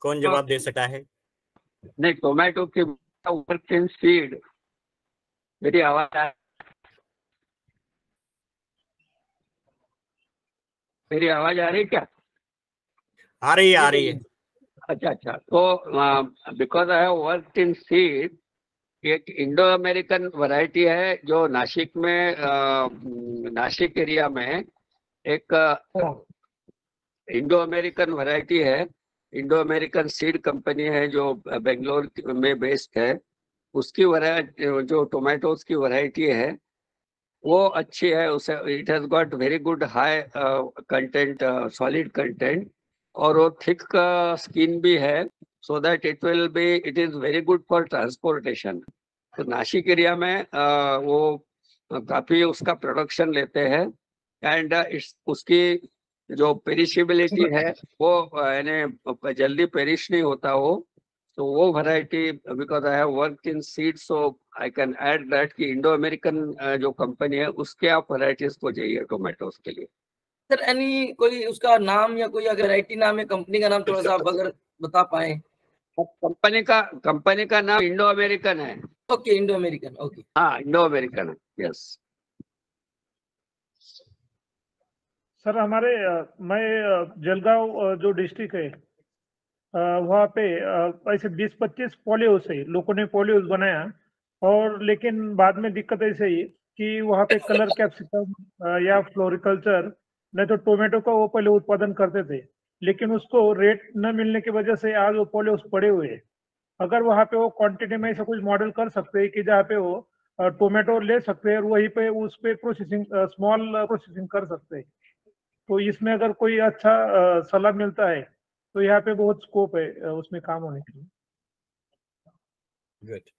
S1: कौन जवाब दे सकता है?
S19: नहीं, टोमेटो के वर्क इन सीड। मेरी आवाज मेरी आवाज आ रही है क्या?
S1: आ रही है।
S19: अच्छा, तो because I have worked in seed एक इंडो अमेरिकन वैरायटी है जो नासिक में नासिक एरिया में एक इंडो अमेरिकन वैरायटी है। इंडो अमेरिकन सीड कंपनी है जो बेंगलोर में बेस्ड है। उसकी वैरायटी जो टोमेटोज की वैरायटी है वो अच्छी है। उसे it has got very good high content, solid content, और वो थिक स्किन भी है, so that it is very good for transportation. तो नासिक एरिया में वो काफी उसका प्रोडक्शन लेते हैं। एंड उसकी जो पेरिशेबिलिटी है वो यानी जल्दी पेरिश नहीं होता हो। तो वो variety, because I have work in seed, so I can add that कि इंडो अमेरिकन जो कंपनी है उसके आप वैरायटीज को चाहिए टोमेटोज के लिए।
S2: सर एनी कोई उसका नाम या कोई वैरायटी नाम है, कंपनी का नाम थोड़ा सा आप अगर बता पाए।
S19: कंपनी का नाम इंडो अमेरिकन है।
S2: Okay, Indo American, okay.
S19: हाँ, इंडो अमेरिकन है, यस।
S5: सर हमारे मैं जलगांव जो डिस्ट्रिक्ट है वहाँ पे ऐसे 20-25 पॉली हाउस है, लोगों ने पॉली हाउस बनाया, और लेकिन बाद में दिक्कत ऐसे ही कि वहाँ पे कलर कैप्सिकम या फ्लोरिकल्चर नहीं तो टोमेटो का वो पहले उत्पादन करते थे, लेकिन उसको रेट न मिलने की वजह से आज वो पॉली हाउस पड़े हुए हैं। अगर वहाँ पे वो क्वांटिटी में ऐसा कुछ मॉडल कर सकते हैं कि जहाँ पे वो टोमेटो ले सकते हैं और वहीं पे उस पे प्रोसेसिंग, स्मॉल प्रोसेसिंग कर सकते हैं, तो इसमें अगर कोई अच्छा सलाह मिलता है तो यहाँ पे बहुत स्कोप है उसमें काम होने के लिए।
S1: गुड।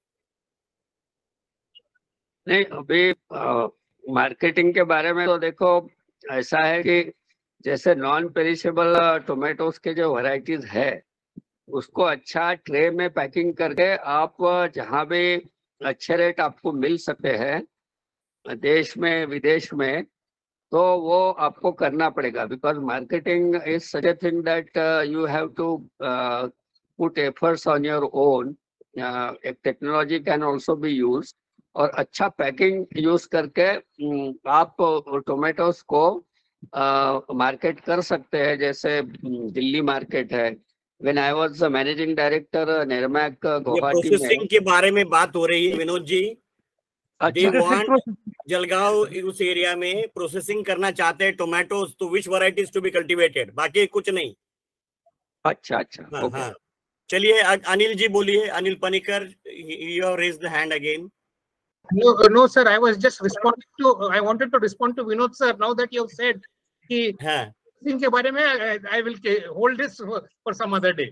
S19: नहीं, अभी मार्केटिंग के बारे में तो देखो ऐसा है कि जैसे नॉन पेरिशेबल टोमेटोज के जो वैरायटीज है उसको अच्छा ट्रे में पैकिंग करके आप जहाँ भी अच्छे रेट आपको मिल सकते हैं देश में विदेश में, तो वो आपको करना पड़ेगा। Because marketing is such a thing that you have to put efforts on your own. एक technology can also be use, और अच्छा पैकिंग यूज करके आप टोमेटोज को मार्केट कर सकते हैं। जैसे दिल्ली मार्केट है। When I was managing director NERAMAC Guwahati में,
S1: प्रोसेसिंग के बारे में बात हो रही है विनोद जी। They want जलगांव उस एरिया में प्रोसेसिंग करना चाहते हैं टोमेटोज, तो विच वैराइटीज टू बी कल्टीवेटेड, बाकी कुछ नहीं।
S19: अच्छा अच्छा,
S1: हाँ, हाँ। चलिए अनिल जी बोलिए। Anil Panicker, you have raised the hand again.
S10: No, sir. I was just responding to. I wanted to respond to Vinod sir. Now that you have said कि इनके बारे में, I will hold this for some other day.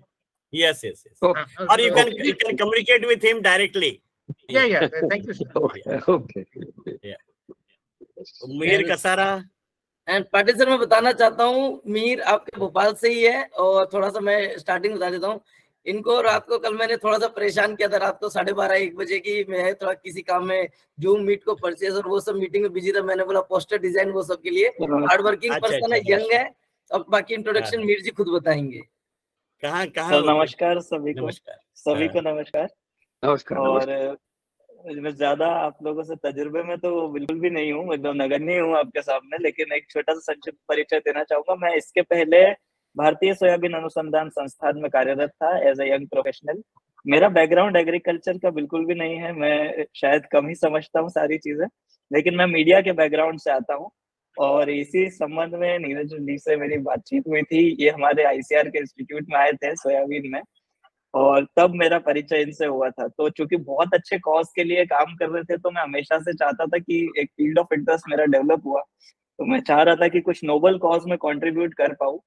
S1: Yes. Or you can communicate with him directly.
S10: Yeah. Thank you, sir.
S19: Okay.
S1: Yeah. Mir Kasara.
S2: And Patil sir, मैं बताना चाहता हूँ मीर आपके भोपाल से ही है, और थोड़ा सा मैं स्टार्टिंग बता देता हूँ। इनको रात को कल मैंने थोड़ा सा परेशान किया था, रात को 12:30-1 बजे की मैं थोड़ा किसी काम में जूम मीट को परचेज और वो सब मीटिंग में बिजी था। मैंने बोला पोस्टर डिजाइन वो सब के लिए हार्ड वर्किंग पर्सन है, यंग है। अब बाकी इंट्रोडक्शन मीर जी खुद बताएंगे।
S1: कहाँ
S20: नमस्कार सभी को। नमस्कार। और मैं ज्यादा आप लोगों से तजुर्बे में तो बिल्कुल भी नहीं हूँ, एकदम नगण्य हूँ आपके सामने, लेकिन एक छोटा सा संक्षिप्त परिचय देना चाहूंगा। मैं इसके पहले भारतीय सोयाबीन अनुसंधान संस्थान में कार्यरत था एज ए यंग प्रोफेशनल। मेरा बैकग्राउंड एग्रीकल्चर का बिल्कुल भी नहीं है, मैं शायद कम ही समझता हूँ सारी चीजें, लेकिन मैं मीडिया के बैकग्राउंड से आता हूँ। और इसी संबंध में नीरज जी से मेरी बातचीत हुई थी। ये हमारे ICAR के इंस्टीट्यूट में आए थे सोयाबीन में, और तब मेरा परिचय इनसे हुआ था। तो चूंकि बहुत अच्छे कॉज के लिए काम कर रहे थे, तो मैं हमेशा से चाहता था कि एक फील्ड ऑफ इंटरेस्ट मेरा डेवलप हुआ, तो मैं चाह रहा था कि कुछ नोबल कॉज में कंट्रीब्यूट कर पाऊँ।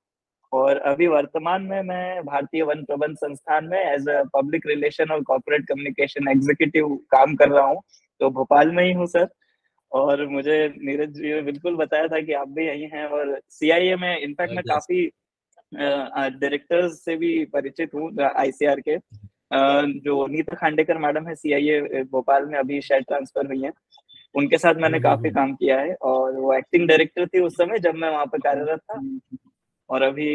S20: और अभी वर्तमान में मैं भारतीय वन प्रबंध संस्थान में एज अ पब्लिक रिलेशन और कॉर्पोरेट कम्युनिकेशन एग्जीक्यूटिव काम कर रहा हूँ, तो भोपाल में ही हूँ सर। और मुझे नीरज जी ने बिल्कुल बताया था कि आप भी यही हैं, और CIA में इनफैक्ट मैं काफी डायरेक्टर्स से भी परिचित हूँ ICAR के। जो नीता खांडेकर मैडम है CIA भोपाल में, अभी शायद ट्रांसफर हुई है, उनके साथ मैंने काफी काम किया है। और वो एक्टिंग डायरेक्टर थी उस समय जब मैं वहाँ पे कार्यरत था, और अभी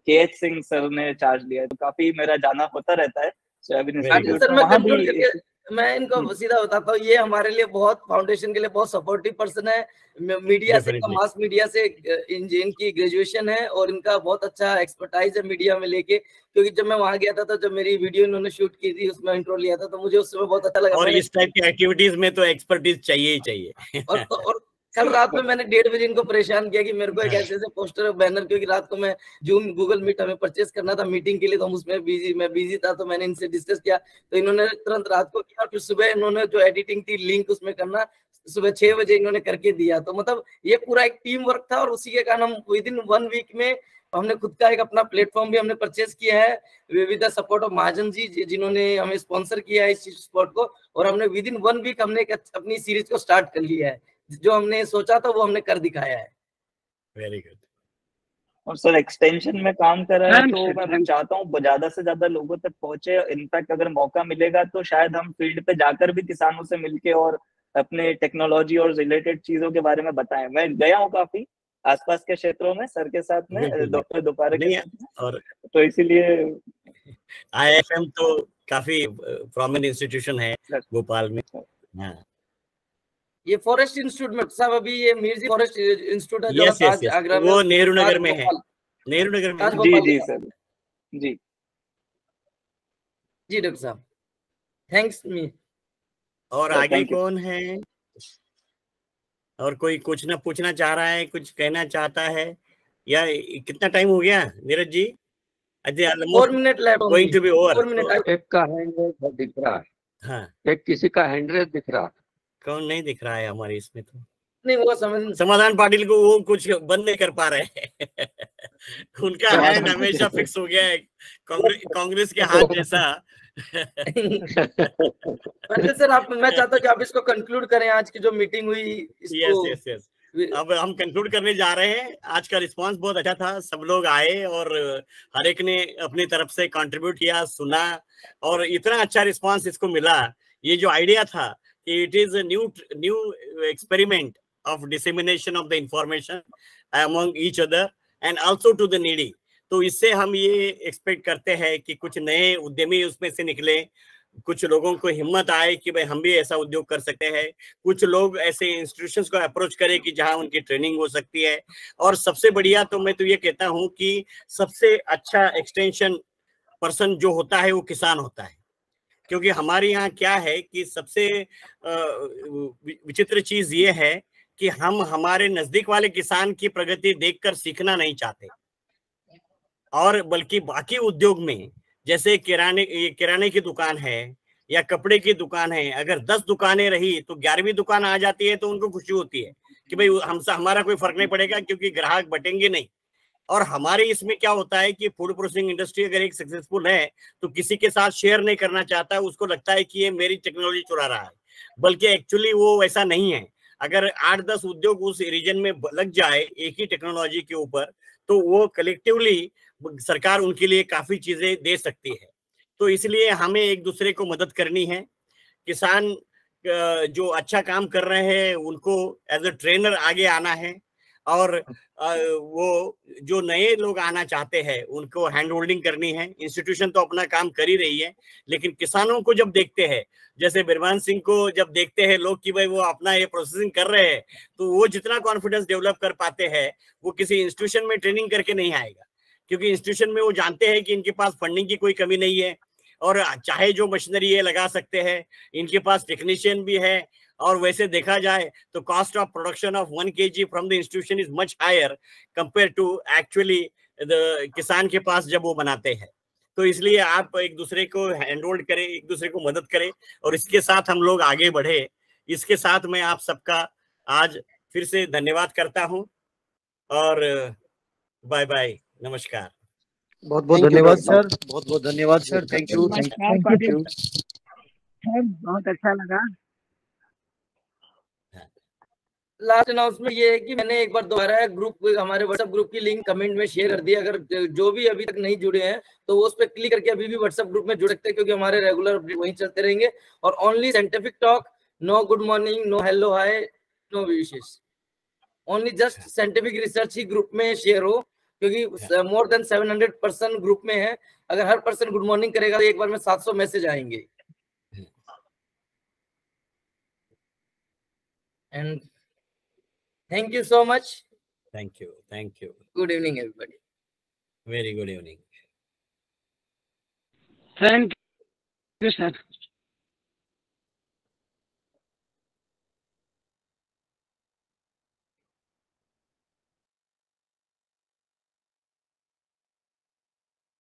S20: KH सिंह सर ने चार्ज लिया है, तो काफी मेरा जाना होता रहता है सोयाबीन इंस्टीट्यूट।
S2: मैं इनको सीधा बताता हूँ, ये हमारे लिए बहुत, फाउंडेशन के लिए बहुत सपोर्टिव पर्सन है। मीडिया से, मास मीडिया से इनकी ग्रेजुएशन है और इनका बहुत अच्छा एक्सपर्टाइज है मीडिया में लेके। क्योंकि जब मैं वहां गया था तो जब मेरी वीडियो इन्होंने शूट की थी, उसमें इंट्रो लिया था, तो मुझे उस समय बहुत अच्छा लगा।
S1: और इस टाइप की एक्टिविटीज में तो एक्सपर्टीज चाहिए ही चाहिए।
S2: और कल रात में मैंने 1:30 बजे इनको परेशान किया कि मेरे को एक ऐसे पोस्टर बैनर, क्योंकि रात को मैं जूम गूगल मीट हमें परचेस करना था मीटिंग के लिए, तो हम उसमें मैं बिजी था, तो मैंने इनसे डिस्कस किया, तो इन्होंने तुरंत रात को किया। फिर सुबह इन्होंने जो एडिटिंग थी, लिंक उसमें करना, सुबह 6 बजे इन्होंने करके दिया। तो मतलब ये पूरा एक टीम वर्क था, और उसी के कारण हम विदिन 1 वीक में हमने खुद का एक अपना प्लेटफॉर्म भी हमने परचेस किया है with the support of Mahajan ji, जिन्होंने हमें स्पॉन्सर किया है इस स्पॉट को। और हमने विदिन 1 वीक हमने अपनी सीरीज को स्टार्ट कर लिया है। जो हमने सोचा था वो हमने कर दिखाया है।
S1: Very good.
S20: और सर एक्सटेंशन में काम कर रहा है, तो मैं चाहता हूँ ज्यादा से ज्यादा लोगों तक पहुंचे। इनफैक्ट अगर मौका मिलेगा तो शायद हम फील्ड पे जाकर भी किसानों से मिलके और अपने टेक्नोलॉजी और रिलेटेड चीजों के बारे में बताएं। मैं गया हूँ काफी आसपास के क्षेत्रों में सर के साथ में, डॉक्टर दोपहर के साथ में,
S1: और
S20: तो इसीलिए
S1: IIFM तो काफी प्रोमिनेंट इंस्टीट्यूशन है भोपाल में। हाँ,
S2: ये फॉरेस्ट इंस्टीट्यूट में साहब, अभी ये मिर्जी फॉरेस्ट इंस्टीट्यूट है
S1: यस यस यस, वो नेहरू नगर में है। नेहरू नगर में।
S20: जी जी सर, जी
S2: जी डॉक्टर साहब, थैंक्स मी।
S1: और आगे कौन है? और कोई कुछ ना पूछना चाह रहा है, कुछ कहना चाहता है? या कितना टाइम हो गया Neeraj ji?
S2: 4 minute left,
S1: going to be over.
S2: 4 minute.
S19: एक का हैंड दिख रहा है,
S1: हाँ,
S19: एक किसी का हैंड दिख रहा है।
S1: कौन नहीं दिख रहा है हमारे इसमें? तो
S2: नहीं, वो
S1: समाधान पाटिल को वो कुछ बंद नहीं कर पा रहे हैं। उनका हैंड हमेशा फिक्स हो गया है कांग्रेस के हाथ जैसा।
S2: सर आप, मैं चाहता हूँ कि आप इसको कंक्लूड करें, आज की जो मीटिंग हुई इसको।
S1: यस यस यस, अब हम कंक्लूड करने जा रहे हैं। आज का रिस्पांस बहुत अच्छा था, सब लोग आए और हर एक ने अपनी तरफ से कंट्रीब्यूट किया, सुना, और इतना अच्छा रिस्पांस इसको मिला। ये जो आइडिया था कि it is a new experiment of dissemination of the information among each other and also to the needy, तो इससे हम ये एक्सपेक्ट करते हैं कि कुछ नए उद्यमी उसमें से निकले, कुछ लोगों को हिम्मत आए कि भाई हम भी ऐसा उद्योग कर सकते हैं, कुछ लोग ऐसे इंस्टीट्यूशंस को अप्रोच करें कि जहां उनकी ट्रेनिंग हो सकती है। और सबसे बढ़िया तो मैं तो ये कहता हूं कि सबसे अच्छा एक्सटेंशन पर्सन जो होता है वो किसान होता है। क्योंकि हमारे यहाँ क्या है कि सबसे विचित्र चीज ये है कि हम हमारे नजदीक वाले किसान की प्रगति देखकर सीखना नहीं चाहते, और बल्कि बाकी उद्योग में, जैसे किराने की दुकान है या कपड़े की दुकान है, अगर 10 दुकानें रही तो 11वीं दुकान आ जाती है तो उनको खुशी होती है कि भाई हमसे हमारा कोई फर्क नहीं पड़ेगा क्योंकि ग्राहक बटेंगे नहीं। और हमारे इसमें क्या होता है कि फूड प्रोसेसिंग इंडस्ट्री अगर एक सक्सेसफुल है तो किसी के साथ शेयर नहीं करना चाहता, उसको लगता है कि ये मेरी टेक्नोलॉजी चुरा रहा है, बल्कि एक्चुअली वो ऐसा नहीं है। अगर 8-10 उद्योग उस रीजन में लग जाए एक ही टेक्नोलॉजी के ऊपर, तो वो कलेक्टिवली सरकार उनके लिए काफी चीजें दे सकती है। तो इसलिए हमें एक दूसरे को मदद करनी है। किसान जो अच्छा काम कर रहे हैं उनको एज अ ट्रेनर आगे आना है, और वो जो नए लोग आना चाहते हैं उनको हैंड होल्डिंग करनी है। इंस्टीट्यूशन तो अपना काम कर ही रही है, लेकिन किसानों को जब देखते हैं, जैसे बिरमान सिंह को जब देखते हैं लोग कि भाई वो अपना ये प्रोसेसिंग कर रहे हैं, तो वो जितना कॉन्फिडेंस डेवलप कर पाते हैं वो किसी इंस्टीट्यूशन में ट्रेनिंग करके नहीं आएगा। क्योंकि इंस्टीट्यूशन में वो जानते हैं कि इनके पास फंडिंग की कोई कमी नहीं है, और चाहे जो मशीनरी ये लगा सकते हैं, इनके पास टेक्नीशियन भी है। और वैसे देखा जाए तो cost of production of 1 kg from the institution is much higher compare to actually the किसान के पास जब वो बनाते हैं। तो इसलिए आप एक दूसरे को हैंड होल्ड करें, एक दूसरे को मदद करें, और इसके साथ हम लोग आगे बढ़े। इसके साथ मैं आप सबका आज फिर से धन्यवाद करता हूं, और बाय बाय, नमस्कार।
S13: बहुत बहुत धन्यवाद सर, बहुत बहुत धन्यवाद सर, थैंक यू।
S9: बहुत अच्छा लगा।
S2: लास्ट अनाउंसमेंट ये है कि मैंने एक बार दोबारा ग्रुप, हमारे व्हाट्सएप ग्रुप की लिंक कमेंट में शेयर कर दी। अगर जो भी अभी तक नहीं जुड़े हैं तो वो उस पर क्लिक करके अभी भी व्हाट्सएप ग्रुप में जुड़ सकते हैं, क्योंकि हमारे रेगुलर अपडेट वहीं चलते रहेंगे। और only scientific talk, no good morning, no hello hi, no विशेष, ओनली जस्ट साइंटिफिक रिसर्च ही ग्रुप में शेयर हो, क्योंकि मोर देन 700 पर्सन ग्रुप में है। अगर हर पर्सन गुड मॉर्निंग करेगा तो एक बार में 700 मैसेज आएंगे। And thank you so much.
S1: Thank you. Thank you.
S2: Good evening, everybody.
S1: Very good evening.
S9: Thank you, sir.